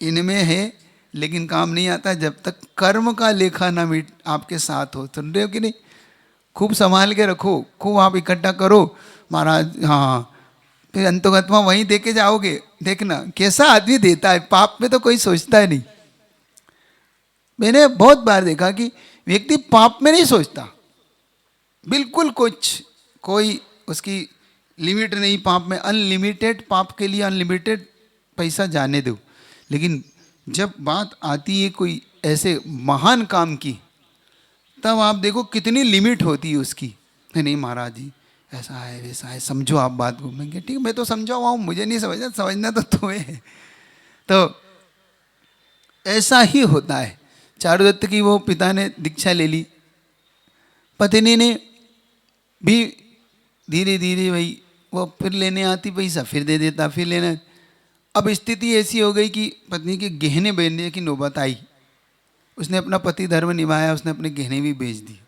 इनमें है लेकिन काम नहीं आता जब तक कर्म का लेखा ना मीट आपके साथ हो। सुन रहे हो कि नहीं। खूब संभाल के रखो, खूब आप इकट्ठा करो महाराज। हाँ फिर अंतोगत्मा वहीं दे के जाओगे, देखना कैसा आदमी देता है। पाप में तो कोई सोचता है नहीं। मैंने बहुत बार देखा कि व्यक्ति पाप में नहीं सोचता, बिल्कुल कुछ कोई उसकी लिमिट नहीं पाप में, अनलिमिटेड पाप के लिए अनलिमिटेड पैसा जाने दो। लेकिन जब बात आती है कोई ऐसे महान काम की, तब आप देखो कितनी लिमिट होती है उसकी। नहीं महाराज जी ऐसा है वैसा है, समझो आप बात को। मैं ठीक मैं तो समझा हुआ हूँ, मुझे नहीं समझना, समझना तो तुम्हें है। तो ऐसा ही होता है। चारुदत्त की वो पिता ने दीक्षा ले ली, पत्नी ने भी धीरे धीरे भाई वो फिर लेने आती पैसा, फिर दे देता, फिर लेना। अब स्थिति ऐसी हो गई कि पत्नी के गहने बेचने की नौबत आई। उसने अपना पति धर्म निभाया, उसने अपने गहने भी बेच दिए।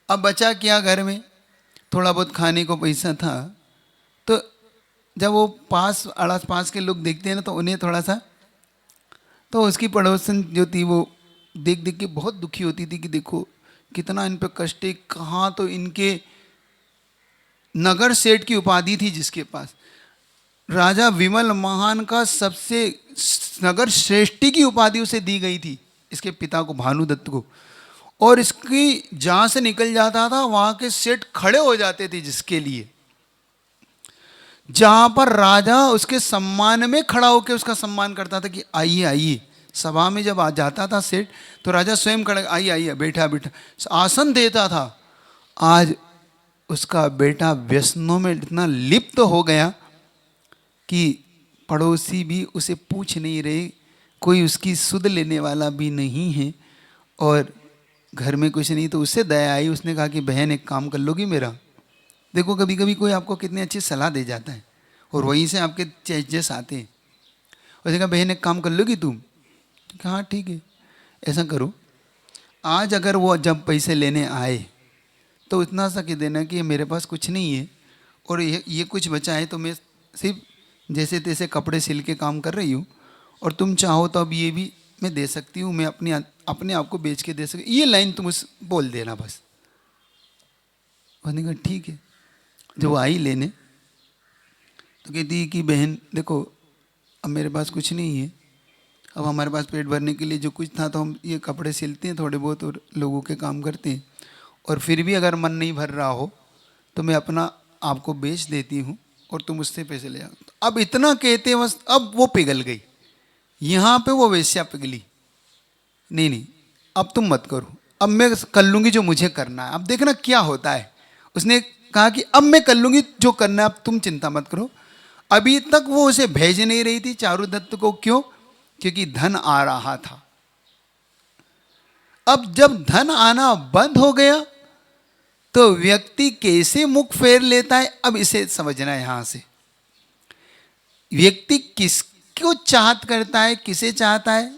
अब बचा क्या घर में, थोड़ा बहुत खाने को पैसा था, तो जब वो पास आस पास के लोग देखते हैं ना, तो उन्हें थोड़ा सा, तो उसकी पड़ोसन जो थी वो देख देख के बहुत दुखी होती थी कि देखो कितना इन पे कष्ट है। कहाँ तो इनके नगर सेठ की उपाधि थी जिसके पास, राजा विमल महान का सबसे नगर श्रेष्ठी की उपाधि उसे दी गई थी, इसके पिता को, भानुदत्त को। और इसकी जहाँ से निकल जाता था वहाँ के सेठ खड़े हो जाते थे जिसके लिए, जहाँ पर राजा उसके सम्मान में खड़ा होकर उसका सम्मान करता था कि आइए आइए। सभा में जब आ जाता था सेठ तो राजा स्वयं खड़ा, आइए आइए, बैठा बैठा, आसन देता था। आज उसका बेटा व्यसनों में इतना लिप्त हो गया कि पड़ोसी भी उसे पूछ नहीं रहे, कोई उसकी सुध लेने वाला भी नहीं है, और घर में कुछ नहीं। तो उससे दया आई, उसने कहा कि बहन एक काम कर लोगी मेरा। देखो कभी कभी कोई आपको कितनी अच्छी सलाह दे जाता है और वहीं से आपके चेंजेस आते हैं। उसने कहा बहन एक काम कर लोगी तुम? कहा हाँ ठीक है, ऐसा करो, आज अगर वो जब पैसे लेने आए तो इतना सा कह देना कि मेरे पास कुछ नहीं है और ये कुछ बचा है, तो मैं सिर्फ जैसे तैसे कपड़े सिल के काम कर रही हूँ, और तुम चाहो तो अब ये भी मैं दे सकती हूँ, मैं अपने आप को बेच के दे सकती, ये लाइन तुम उस बोल देना बस। उसने कहा ठीक है। जब वो आई लेने तो कहती कि बहन देखो अब मेरे पास कुछ नहीं है, अब हमारे पास पेट भरने के लिए जो कुछ था तो हम ये कपड़े सिलते हैं थोड़े बहुत और लोगों के काम करते हैं, और फिर भी अगर मन नहीं भर रहा हो तो मैं अपना आपको बेच देती हूँ और तुम उससे पैसे ले आओ। अब इतना कहते बस, अब वो पिघल गई, यहाँ पे वो वेश्या पिघली। नहीं नहीं अब तुम मत करो, अब मैं कर लूँगी जो मुझे करना है, अब देखना क्या होता है। उसने कहा कि अब मैं कर लूँगी जो करना है, अब तुम चिंता मत करो। अभी तक वो उसे भेज नहीं रही थी चारुदत्त को, क्यों? क्योंकि धन आ रहा था। अब जब धन आना बंद हो गया तो व्यक्ति कैसे मुख फेर लेता है, अब इसे समझना है। यहां से व्यक्ति किसको चाहत करता है, किसे चाहता है?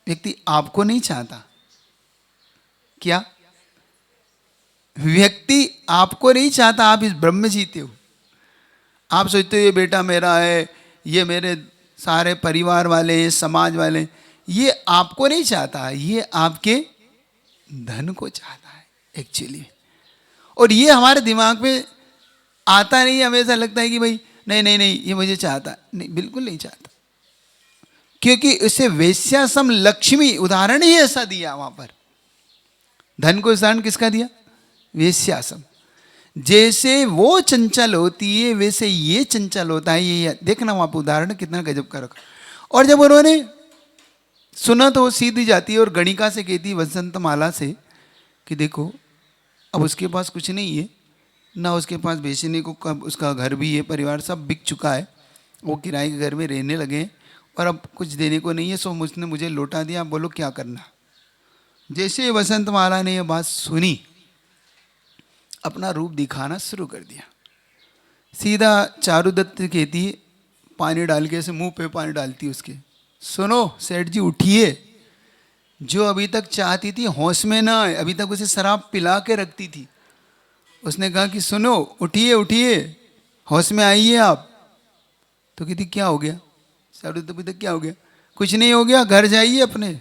व्यक्ति आपको नहीं चाहता क्या? व्यक्ति आपको नहीं चाहता, आप इस ब्रह्म में जीते हो। आप सोचते हो ये बेटा मेरा है, ये मेरे सारे परिवार वाले हैं, समाज वाले, ये आपको नहीं चाहता, ये आपके धन को चाहता है एक्चुअली। और ये हमारे दिमाग में आता नहीं, हमें ऐसा लगता है कि भाई नहीं नहीं नहीं ये मुझे चाहता नहीं, बिल्कुल नहीं चाहता, क्योंकि उसे वेश्यासम लक्ष्मी उदाहरण ही ऐसा दिया वहां पर। धन को उदाहरण किसका दिया? वेश्यासम। जैसे वो चंचल होती है वैसे ये चंचल होता है। ये देखना वहां पर उदाहरण कितना गजब का रखा। और जब उन्होंने सुना तो वो सीधी जाती है और गणिका से कहती है, वसंत माला से, कि देखो अब उसके पास कुछ नहीं है ना, उसके पास बेचने को, उसका घर भी है, परिवार सब बिक चुका है, वो किराए के घर में रहने लगे हैं और अब कुछ देने को नहीं है, सो उसने मुझे लौटा दिया, आप बोलो क्या करना। जैसे वसंत माला ने यह बात सुनी, अपना रूप दिखाना शुरू कर दिया। सीधा चारुदत्त कहती है, पानी डाल के ऐसे मुंह पे पानी डालती उसके, सुनो सेठ जी उठिए, जो अभी तक चाहती थी होश में ना आए, अभी तक उसे शराब पिला के रखती थी। उसने कहा कि सुनो उठिए उठिए, होश में आइए आप। तो कहती क्या हो गया? चारुदत्त अभी तक क्या हो गया? कुछ नहीं हो गया, घर जाइए अपने,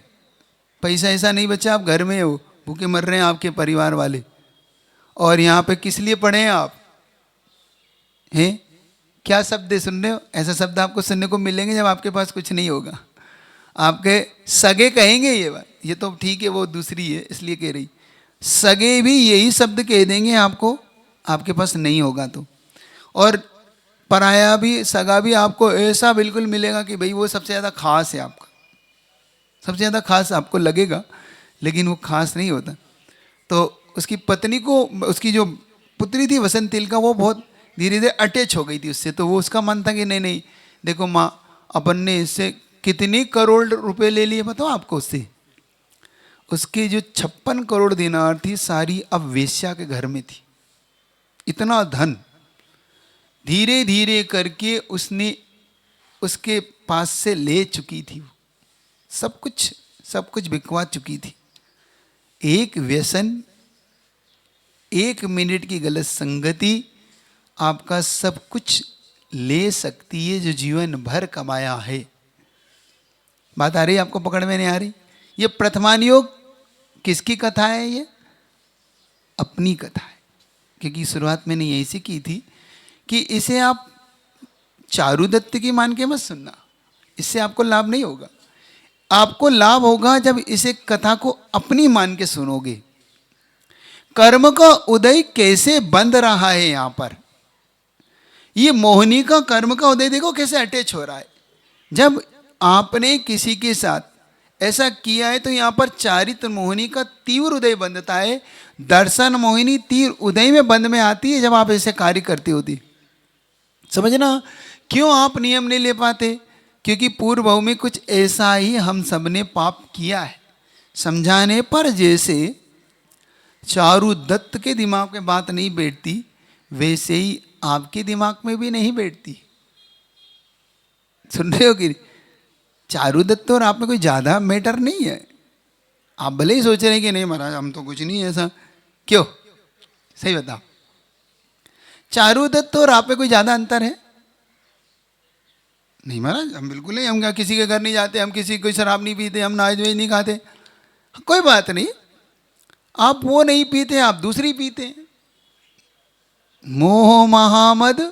पैसा ऐसा नहीं बचा, आप घर में हो, भूखे मर रहे हैं आपके परिवार वाले, और यहाँ पे किस लिए पढ़े हैं आप? हैं क्या शब्द सुन रहे हो? ऐसा शब्द आपको सुनने को मिलेंगे जब आपके पास कुछ नहीं होगा। आपके सगे कहेंगे ये बात, ये तो ठीक है वो दूसरी है इसलिए कह रही, सगे भी यही शब्द कह देंगे आपको, आपके पास नहीं होगा तो। और पराया भी, सगा भी आपको ऐसा बिल्कुल मिलेगा कि भाई वो सबसे ज़्यादा खास है आपका, सबसे ज़्यादा खास आपको लगेगा, लेकिन वो खास नहीं होता। तो उसकी पत्नी को, उसकी जो पुत्री थी वसंत तिलका, वो बहुत धीरे धीरे अटैच हो गई थी उससे। तो वो उसका मन था कि नहीं नहीं देखो माँ, अपन ने इससे कितनी करोड़ रुपए ले लिए बताओ आपको उससे। उसके जो 56 करोड़ दिनार थी सारी अब वेश्या के घर में थी। इतना धन धीरे धीरे करके उसने उसके पास से ले चुकी थी, वो सब कुछ बिकवा चुकी थी। एक व्यसन, एक मिनट की गलत संगति आपका सब कुछ ले सकती है जो जीवन भर कमाया है। बात आ रही है आपको, पकड़ में नहीं आ रही? ये प्रथमान योग किसकी कथा है? ये अपनी कथा है, क्योंकि शुरुआत मैंने यहीं से की थी कि इसे आप चारुदत्त की मान के मत सुनना, इससे आपको लाभ नहीं होगा। आपको लाभ होगा जब इसे कथा को अपनी मान के सुनोगे। कर्म का उदय कैसे बंद रहा है यहां पर, ये मोहिनी का कर्म का उदय देखो कैसे अटैच हो रहा है। जब आपने किसी के साथ ऐसा किया है तो यहां पर चारित्र मोहिनी का तीव्र उदय बंधता है। दर्शन मोहिनी तीव्र उदय में बंध में आती है जब आप ऐसे कार्य करती होती। समझना क्यों आप नियम नहीं ले पाते? क्योंकि पूर्व भाव में कुछ ऐसा ही हम सबने पाप किया है। समझाने पर जैसे चारु दत्त के दिमाग में बात नहीं बैठती, वैसे ही आपके दिमाग में भी नहीं बैठती। सुन रहे हो कि चारु दत्त और आप में कोई ज्यादा मैटर नहीं है। आप भले ही सोच रहे हैं कि नहीं महाराज हम तो कुछ नहीं है ऐसा, क्यों? सही बताओ, चारु दत्त और आप में कोई ज्यादा अंतर है? नहीं महाराज हम बिल्कुल नहीं, हम क्या किसी के घर नहीं जाते, हम किसी कोई शराब नहीं पीते, हम नाज वेज नहीं खाते। कोई बात नहीं, आप वो नहीं पीते, आप दूसरी पीते। मोह महामद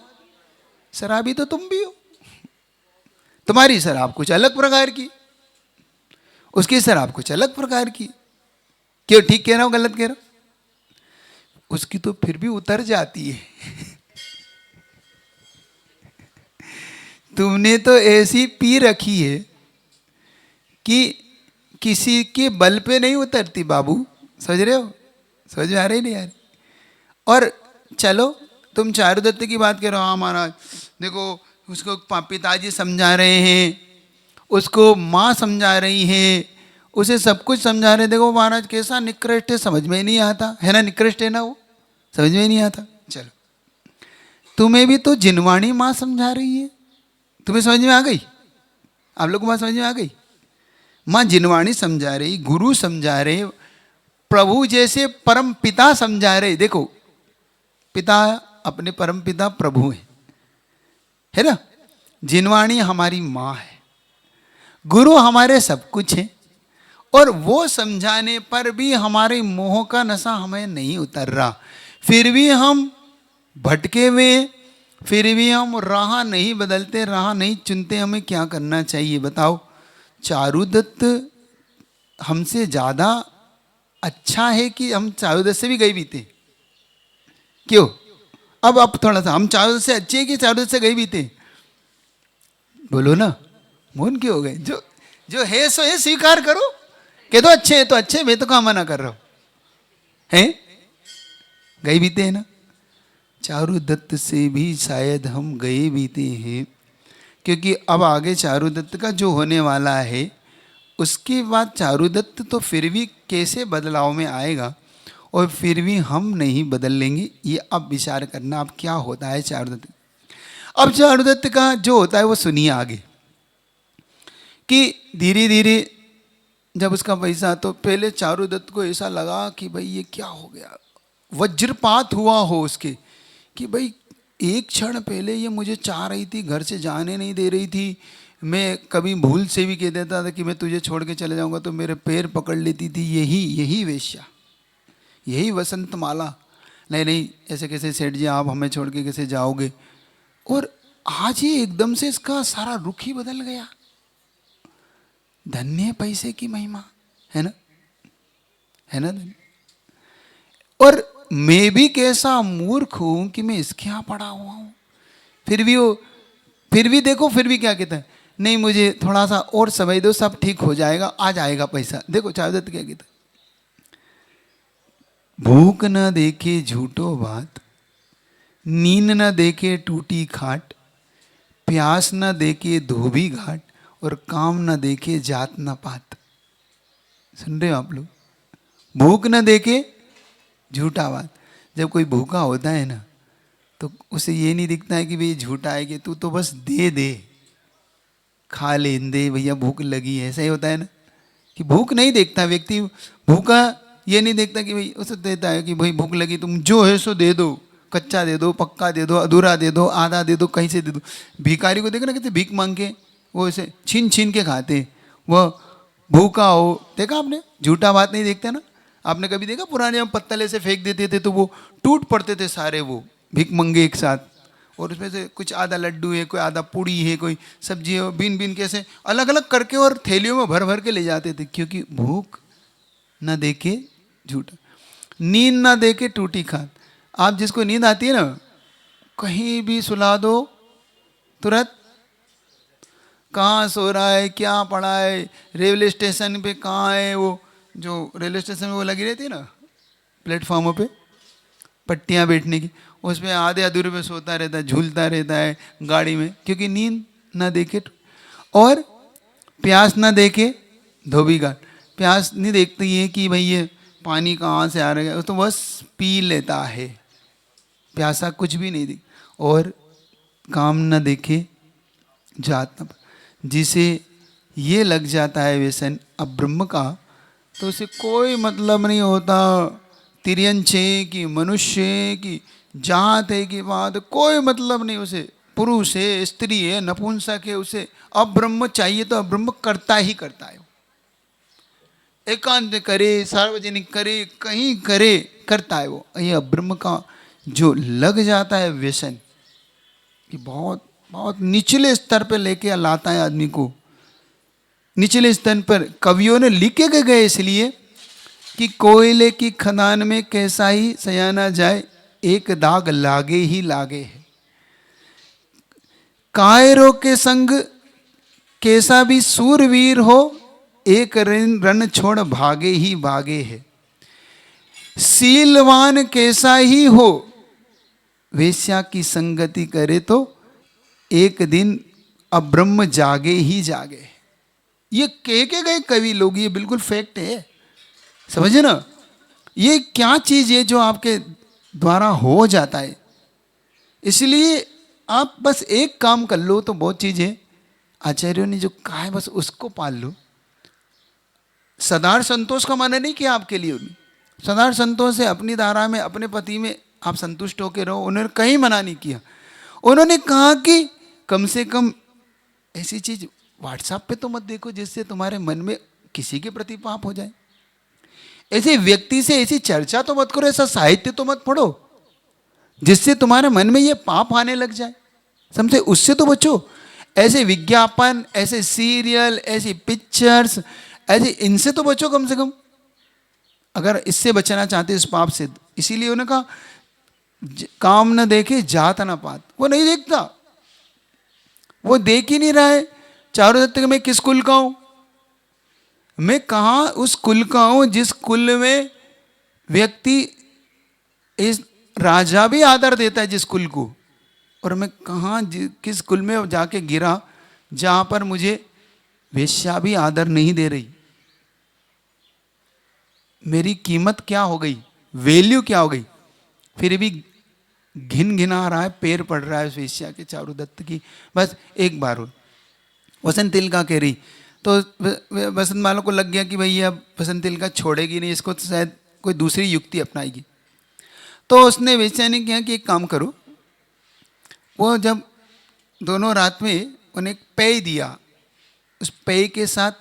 शराबी तो तुम भी हो। तुम्हारी शराब कुछ अलग प्रकार की, उसकी शराब कुछ अलग प्रकार की। क्यों ठीक कह रहा हूं गलत कह रहा हूं? उसकी तो फिर भी उतर जाती है। तुमने तो ऐसी पी रखी है कि किसी के बल पे नहीं उतरती बाबू। समझ रहे हो? समझ में आ रही नहीं यार? और चलो तुम चारुदत्त की बात कर रहे हो, हाँ महाराज देखो उसको पिताजी समझा रहे हैं, उसको माँ समझा रही है, उसे सब कुछ समझा रहे। देखो महाराज कैसा निकृष्ट है, समझ में नहीं आता है ना, निकृष्ट है ना वो, समझ में नहीं आता। चलो तुम्हें भी तो जिनवाणी माँ समझा रही है, तुम्हें समझ में आ गई? आप लोग को बात समझ में आ गई? माँ जिनवाणी समझा रही, गुरु समझा रहे, प्रभु जैसे परम पिता समझा रहे। देखो पिता अपने परम पिता प्रभु है ना, जिनवाणी हमारी माँ है, गुरु हमारे सब कुछ है। और वो समझाने पर भी हमारे मोह का नशा हमें नहीं उतर रहा, फिर भी हम भटके हुए, फिर भी हम राह नहीं बदलते, राह नहीं चुनते। हमें क्या करना चाहिए बताओ? चारुदत्त हमसे ज्यादा अच्छा है कि हम चारुदत्त से भी गए बीते? क्यों? अब थोड़ा सा, हम चारुदत्त से अच्छे हैं कि चारुदत्त से गए बीते? बोलो ना, मौन क्यों हो गए? जो जो है सो है, स्वीकार करो। कह दो अच्छे है तो अच्छे, मैं तो कहाँ मना कर रहा हूं, हैं? गए बीते है ना। चारुदत्त से भी शायद हम गए बीते हैं, क्योंकि अब आगे चारुदत्त का जो होने वाला है उसके बाद चारुदत्त तो फिर भी कैसे बदलाव में आएगा और फिर भी हम नहीं बदल लेंगे। ये अब विचार करना अब क्या होता है चारुदत्त। अब चारुदत्त का जो होता है वो सुनिए आगे, कि धीरे धीरे जब उसका पैसा, तो पहले चारुदत्त को ऐसा लगा कि भाई ये क्या हो गया, वज्रपात हुआ हो उसके, कि भाई एक क्षण पहले ये मुझे चाह रही थी, घर से जाने नहीं दे रही थी, मैं कभी भूल से भी कह देता था कि मैं तुझे छोड़ के चले जाऊंगा तो मेरे पैर पकड़ लेती थी, यही वेश्या, यही वसंत माला। नहीं नहीं ऐसे कैसे सेठ जी आप हमें छोड़ के कैसे जाओगे? और आज ही एकदम से इसका सारा रुख ही बदल गया। धन्य पैसे की महिमा, है ना, है ना? और मैं भी कैसा मूर्ख हूं कि मैं इसके यहां पड़ा हुआ हूं। फिर भी देखो, फिर भी क्या कहता है, नहीं मुझे थोड़ा सा और समय दो, सब ठीक हो जाएगा, आ जाएगा पैसा। देखो चारुदत्त क्या कहता है, भूख न देखे झूठो बात, नींद न देखे टूटी खाट, प्यास न देखे धोबी घाट, और काम न देखे जात न पात। सुन रहे हो आप लोग? भूख न देखे झूठा बात। जब कोई भूखा होता है ना तो उसे ये नहीं दिखता है कि भाई झूठा है, कि तू तो बस दे दे, खा ले दे भैया भूख लगी है, ऐसा ही होता है ना, कि भूख नहीं देखता व्यक्ति। भूखा ये नहीं देखता कि भाई उसे देता है कि भाई भूख लगी, तुम जो है सो दे दो, कच्चा दे दो, पक्का दे दो, अधूरा दे दो, आधा दे दो, कहीं से दे दो। भिखारी को देखो ना, कहते भीख मांग के वो ऐसे छीन छीन के खाते, वह भूखा हो। देखा आपने, झूठा बात नहीं देखते ना। आपने कभी देखा पुराने हम पत्तले से फेंक देते थे तो वो टूट पड़ते थे सारे, वो भीख मंगे एक साथ, और उसमें से कुछ आधा लड्डू है, कोई आधा पूड़ी है, कोई सब्जी है, बीन बीन के ऐसे अलग अलग करके और थैलियों में भर भर के ले जाते थे, क्योंकि भूख ना देखे झूठा, नींद ना देखे टूटी खात। आप जिसको नींद आती है ना, कहीं भी सुला दो तुरंत, कहाँ सो रहा है, क्या पड़ा है, रेलवे स्टेशन पे कहाँ है, वो जो रेलवे स्टेशन में वो लगी रहती है ना प्लेटफॉर्मों पे पट्टियाँ बैठने की, उसमें आधे अधूरे में सोता रहता है, झूलता रहता है गाड़ी में, क्योंकि नींद ना देखे। और प्यास ना देखे धोबी घाट, प्यास नहीं देखती है कि भाई ये पानी कहाँ से आ रहा है, तो बस पी लेता है, प्यासा कुछ भी नहीं दिख। और काम न देखे जात न, जिसे ये लग जाता है व्यसन अब ब्रह्म का, तो उसे कोई मतलब नहीं होता तिर्यन छे कि मनुष्य कि जात है कि बात, कोई मतलब नहीं उसे, पुरुष है, स्त्री है, नपुंसक है, उसे अब ब्रह्म चाहिए तो अब ब्रह्म करता ही करता है। एकांत करे, सार्वजनिक करे, कहीं करे, करता है वो। ये ब्रह्म का जो लग जाता है व्यसन, कि बहुत बहुत निचले स्तर पे लेके लाता है आदमी को। निचले स्तर पर कवियों ने लिखे के गए इसलिए कि कोयले की खदान में कैसा ही सयाना जाए, एक दाग लागे ही लागे है। कायरों के संग कैसा भी सूरवीर हो, एक रन छोड़ भागे ही भागे है। सीलवान कैसा ही हो, वेश्या की संगति करे तो एक दिन अब ब्रह्म जागे ही जागे। ये कह के गए कवि लोग, ये बिल्कुल फैक्ट है, समझे ना। ये क्या चीज है जो आपके द्वारा हो जाता है। इसलिए आप बस एक काम कर लो तो बहुत चीजें आचार्यों ने जो कहा है बस उसको पाल लो। सदार संतोष का माना नहीं किया आपके लिए, सदार संतोष से अपनी धारा में अपने पति में आप संतुष्ट होकर रहो, उन्होंने कहीं मना नहीं किया। उन्होंने कहा कि कम से कम ऐसी चीज व्हाट्सएप पे तो मत देखो जिससे तुम्हारे मन में किसी के प्रति पाप हो जाए। ऐसे व्यक्ति से ऐसी चर्चा तो मत करो, ऐसा साहित्य तो मत पढ़ो जिससे तुम्हारे मन में ये पाप आने लग जाए, समझे, उससे तो बचो। ऐसे विज्ञापन, ऐसे सीरियल, ऐसी पिक्चर्स, ऐसे इनसे तो बचो कम से कम, अगर इससे बचना चाहते इस पाप से। इसीलिए उन्होंने कहा काम न देखे जात न पात, वो नहीं देखता, वो देख ही नहीं रहा है। चारों दत्त मैं किस कुल का हूं, मैं कहा उस कुल का हूं जिस कुल में व्यक्ति इस राजा भी आदर देता है जिस कुल को, और मैं कहा किस कुल में जाके गिरा जहां पर मुझे वेश्या भी आदर नहीं दे रही। मेरी कीमत क्या हो गई, वैल्यू क्या हो गई, फिर भी घिन घिना रहा है, पैर पड़ रहा है उस वेश्या के चारों दत्त की। बस एक बार हो वसंत तिलका कह रही तो वसंत माला को लग गया कि भैया अब वसंत तिलका छोड़ेगी नहीं, इसको तो शायद कोई दूसरी युक्ति अपनाएगी। तो उसने वेश्या ने किया कि एक काम करो, वो जब दोनों रात में उन्हें एक पेय दिया, उस पेय के साथ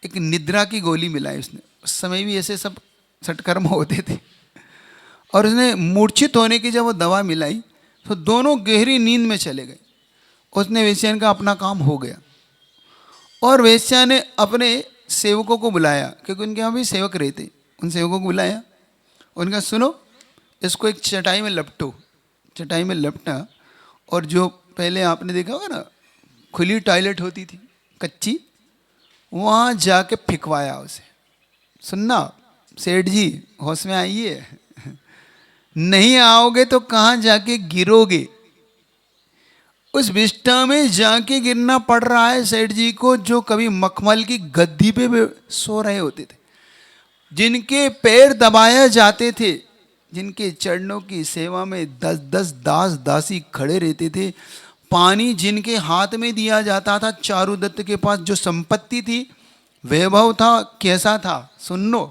एक निद्रा की गोली मिलाई उसने। उस समय भी ऐसे सब सटकर्म होते थे, और उसने मूर्छित होने की जब वो दवा मिलाई तो दोनों गहरी नींद में चले गए। उसने वेश्या का अपना काम हो गया, और वेश्या ने अपने सेवकों को बुलाया, क्योंकि उनके यहाँ भी सेवक रहते, उन सेवकों को बुलाया, उनका सुनो इसको एक चटाई में लपटो। चटाई में लपटा, और जो पहले आपने देखा होगा ना खुली टॉयलेट होती थी कच्ची, वहाँ जाके फिकवाया उसे। सुनना सेठ जी, होश में आइए, नहीं आओगे तो कहाँ जाके गिरोगे। उस विष्ठा में जाके गिरना पड़ रहा है सेठ जी को, जो कभी मखमल की गद्दी पे सो रहे होते थे, जिनके पैर दबाए जाते थे, जिनके चरणों की सेवा में 10-10 दास दासी खड़े रहते थे, पानी जिनके हाथ में दिया जाता था, चारुदत्त के पास जो संपत्ति थी, वैभव था, कैसा था सुन लो।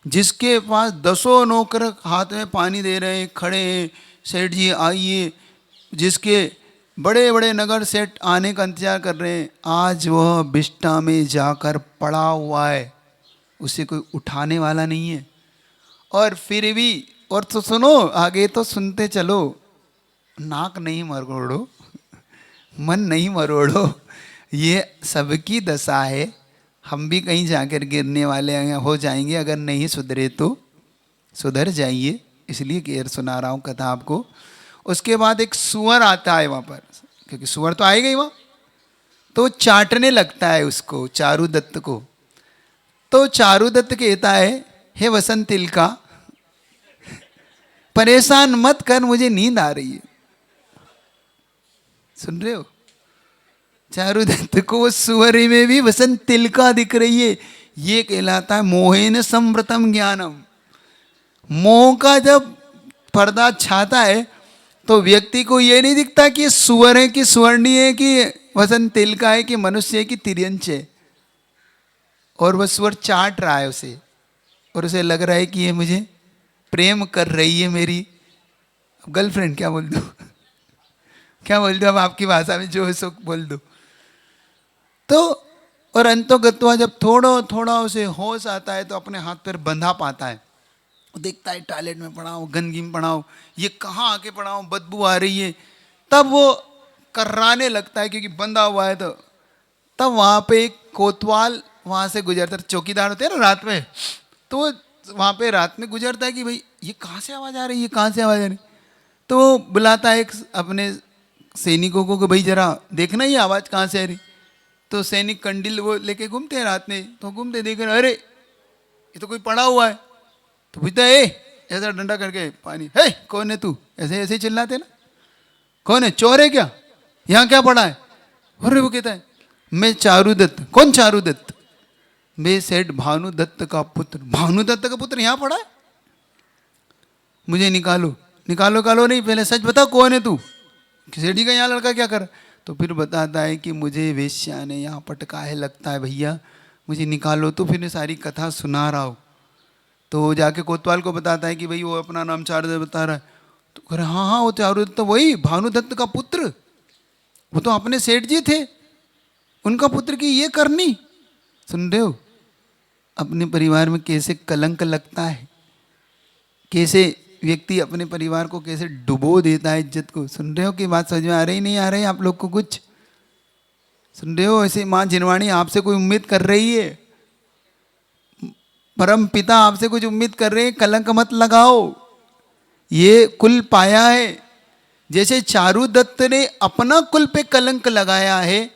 जिसके पास दसों नौकर हाथ में पानी दे रहे हैं, खड़े हैं, सेठ जी आइए, जिसके बड़े बड़े नगर सेठ आने का इंतजार कर रहे हैं, आज वह बिष्टा में जाकर पड़ा हुआ है, उसे कोई उठाने वाला नहीं है। और फिर भी, और तो सुनो, आगे तो सुनते चलो, नाक नहीं मरोड़ो, मन नहीं मरोड़ो, ये सबकी दशा है। हम भी कहीं जाकर गिरने वाले हो जाएंगे, अगर नहीं सुधरे तो सुधर जाइए, इसलिए केयर सुना रहा हूँ कथा आपको। उसके बाद एक सुअर आता है वहाँ पर, क्योंकि सुअर तो आएगा ही वहाँ, तो चाटने लगता है उसको, चारुदत्त को। तो चारुदत्त कहता है, हे वसंत तिलका, परेशान मत कर, मुझे नींद आ रही है। सुन रहे हो? चारुदत्त को सुअरी में भी वसंत तिलका दिख रही है। ये कहलाता है मोहेन संवृतम ज्ञानम। मोह का जब पर्दा छाता है तो व्यक्ति को ये नहीं दिखता कि सुअर है कि सुवर्णी है कि वसंत तिलका है कि मनुष्य है कि तिर्यंच है। और वह सुअर चाट रहा है उसे, और उसे लग रहा है कि ये मुझे प्रेम कर रही है, मेरी गर्लफ्रेंड, क्या बोल दूं क्या बोल दूं, अब आपकी भाषा में जो है सो बोल दो। तो और अंतोगत्वा जब थोड़ा थोड़ा उसे होश आता है तो अपने हाथ पैर बंधा पाता है। देखता है टॉयलेट में पड़ा हूँ, गंदगी में पड़ा हूँ, ये कहाँ आके पड़ा हूँ, बदबू आ रही है। तब वो कर्राने लगता है क्योंकि बंधा हुआ है। तो तब वहाँ पे एक कोतवाल वहाँ से गुजरता है, चौकीदार होते हैं ना रात में, तो वो वहाँ पे रात में गुजरता है कि भाई ये कहाँ से आवाज़ आ रही है, कहाँ से आवाज़ आ रही है। तो वो बुलाता है एक अपने सैनिकों को कि भाई जरा देखना ये आवाज़ कहाँ से आ रही। तो सैनिक कंडील वो लेके घूमते हैं रात में, तो घूमते देख रहे, अरे ये तो कोई पड़ा हुआ है। तो पूछता है, ऐसा डंडा करके पानी, है कौन है तू, ऐसे ऐसे ही चिल्लाते ना, कौन है, चोर है क्या, यहाँ क्या पड़ा है। अरे वो कहता है, मैं चारुदत्त। कौन चारुदत्त? मैं सेठ भानुदत्त का पुत्र। भानुदत्त का पुत्र यहाँ पड़ा है, मुझे निकालो। निकालो निकालो नहीं, पहले सच बता कौन है तू, सेठी का यहाँ लड़का क्या कर। तो फिर बताता है कि मुझे वेश्या ने यहाँ पटका है, लगता है भैया मुझे निकालो। तो फिर सारी कथा सुना रहा हो। तो जाके कोतवाल को बताता है कि भाई वो अपना नाम चारुदत्त बता रहा है। तो कह रहे हाँ हाँ वो चारुदत्त तो वही भानुदत्त का पुत्र, वो तो अपने सेठ जी थे, उनका पुत्र की ये करनी। सुन रहे हो अपने परिवार में कैसे कलंक लगता है, कैसे व्यक्ति अपने परिवार को कैसे डुबो देता है इज्जत को। सुन रहे हो कि बात समझ में आ रही नहीं आ रही आप लोग को कुछ? सुन रहे हो? ऐसे माँ जिनवाणी आपसे कोई उम्मीद कर रही है, परम पिता आपसे कुछ उम्मीद कर रहे हैं, कलंक मत लगाओ, ये कुल पाया है। जैसे चारुदत्त ने अपना कुल पे कलंक लगाया है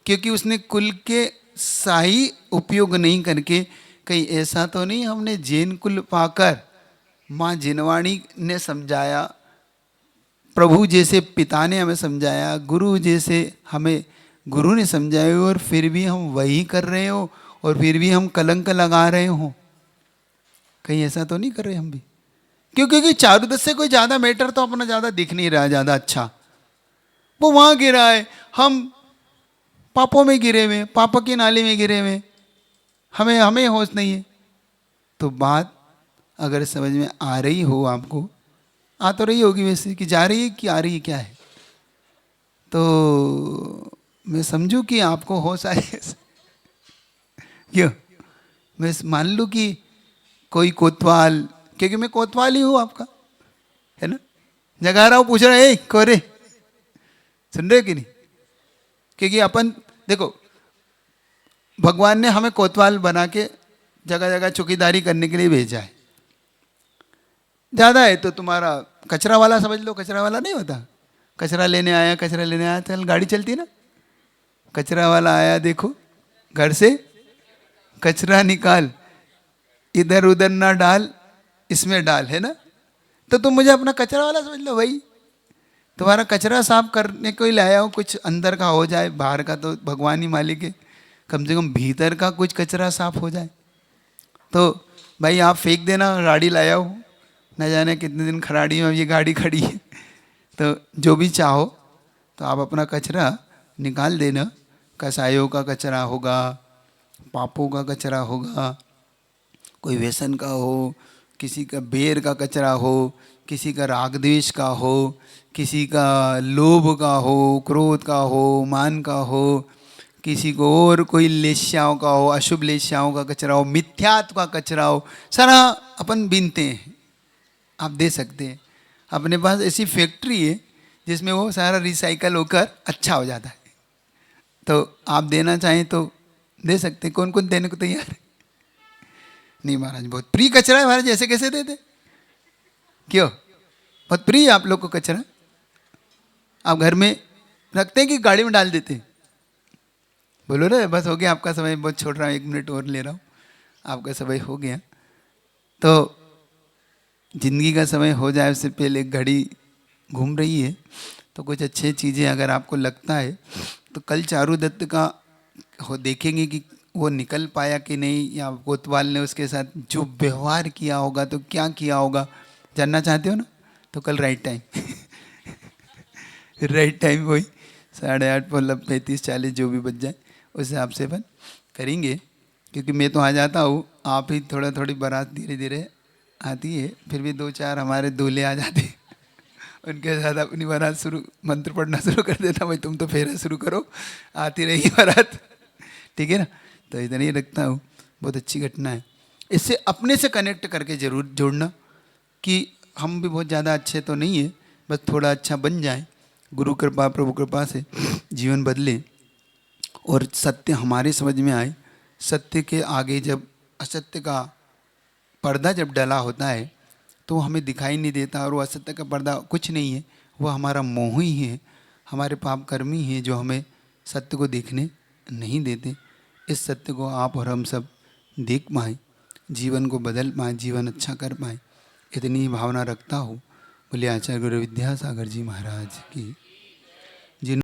क्योंकि उसने कुल के सही उपयोग नहीं करके, कहीं ऐसा तो नहीं हमने जैन कुल पाकर माँ जिनवाणी ने समझाया, प्रभु जैसे पिता ने हमें समझाया, गुरु जैसे हमें गुरु ने समझाया, और फिर भी हम वही कर रहे हो और फिर भी हम कलंक लगा रहे हो। कहीं ऐसा तो नहीं कर रहे हम भी? क्योंकि चारुदत्त से कोई ज़्यादा मैटर तो अपना ज़्यादा दिख नहीं रहा, ज़्यादा अच्छा। वो वहाँ गिरा है, हम पापों में गिरे हुए, पाप की नाली में गिरे हुए, हमें होश नहीं है। तो बात अगर समझ में आ रही हो आपको, आ तो रही होगी वैसे, कि जा रही है कि आ रही है क्या है, तो मैं समझूं कि आपको होश आए। क्यों मैं मान लूँ कि कोई कोतवाल, क्योंकि मैं कोतवाल ही हूँ आपका, है ना, जगा रहा हूँ, पूछ रहा है कोरे, सुन रहे हो कि नहीं? क्योंकि अपन देखो भगवान ने हमें कोतवाल बना के जगह जगह चौकीदारी करने के लिए भेजा है। ज़्यादा है तो तुम्हारा कचरा वाला समझ लो, कचरा वाला नहीं होता, कचरा लेने आया, कचरा लेने आया, चल गाड़ी चलती ना, कचरा वाला आया, देखो घर से कचरा निकाल, इधर उधर ना डाल, इसमें डाल, है ना। तो तुम मुझे अपना कचरा वाला समझ लो, भाई तुम्हारा कचरा साफ करने को ही लाया हो, कुछ अंदर का हो जाए, बाहर का तो भगवान ही मालिक है, कम से कम भीतर का कुछ कचरा साफ हो जाए। तो भाई आप फेंक देना, गाड़ी लाया हो, न जाने कितने दिन खराड़ी में ये गाड़ी खड़ी है, तो जो भी चाहो तो आप अपना कचरा निकाल देना। कसायों का कचरा होगा, पापों का कचरा होगा, कोई व्यसन का हो, किसी का बेर का कचरा हो, किसी का राग द्वेष का हो, किसी का लोभ का हो, क्रोध का हो, मान का हो, किसी को और कोई लेश्याओं का हो, अशुभ लेश्याओं का कचरा हो, मिथ्यात्व का कचरा हो, सारा अपन बीनते हैं। आप दे सकते हैं। अपने पास ऐसी फैक्ट्री है जिसमें वो सारा रिसाइकल होकर अच्छा हो जाता है। तो आप देना चाहें तो दे सकते हैं। कौन कौन देने को तैयार है? नहीं महाराज, बहुत प्रिय कचरा है महाराज, ऐसे कैसे दे दे? क्यों? बहुत प्रिय आप लोग को कचरा? आप घर में रखते हैं कि गाड़ी में डाल देते हैं? बोलो रे, बस हो गया आपका समय, बहुत छोड़ रहा हूँ, 1 मिनट और ले रहा हूँ, आपका समय हो गया। तो जिंदगी का समय हो जाए उससे पहले घड़ी घूम रही है, तो कुछ अच्छी चीज़ें अगर आपको लगता है तो कल चारुदत्त का हो देखेंगे कि वो निकल पाया कि नहीं, या कोतवाल ने उसके साथ जो व्यवहार किया होगा तो क्या किया होगा, जानना चाहते हो ना? तो कल राइट टाइम राइट टाइम वही 8:30 35 40 जो भी बच जाए उस हिसाब से अपन करेंगे। क्योंकि मैं तो आ जाता हूँ, आप ही थोड़ा थोड़ी बारात धीरे धीरे आती है, फिर भी 2-4 हमारे दूल्हे आ जाते हैं, उनके साथ अपनी बारात शुरू, मंत्र पढ़ना शुरू कर देता, भाई तुम तो फेरा शुरू करो, आती रहेगी बारात, ठीक है ना? तो इतना ही रखता हूँ। बहुत अच्छी घटना है। इससे अपने से कनेक्ट करके जरूर जोड़ना कि हम भी बहुत ज़्यादा अच्छे तो नहीं है, बस थोड़ा अच्छा बन जाए, गुरु कृपा प्रभु कृपा से जीवन बदले और सत्य हमारे समझ में आए। सत्य के आगे जब असत्य का पर्दा जब डला होता है तो वो हमें दिखाई नहीं देता, और वो असत्य का पर्दा कुछ नहीं है, वो हमारा मोह ही है, हमारे पाप कर्म ही है जो हमें सत्य को देखने नहीं देते। इस सत्य को आप और हम सब देख पाएँ, जीवन को बदल पाएँ, जीवन अच्छा कर पाएँ, इतनी ही भावना रखता हूँ। बोले आचार्य गुरु विद्यासागर जी महाराज की। जिन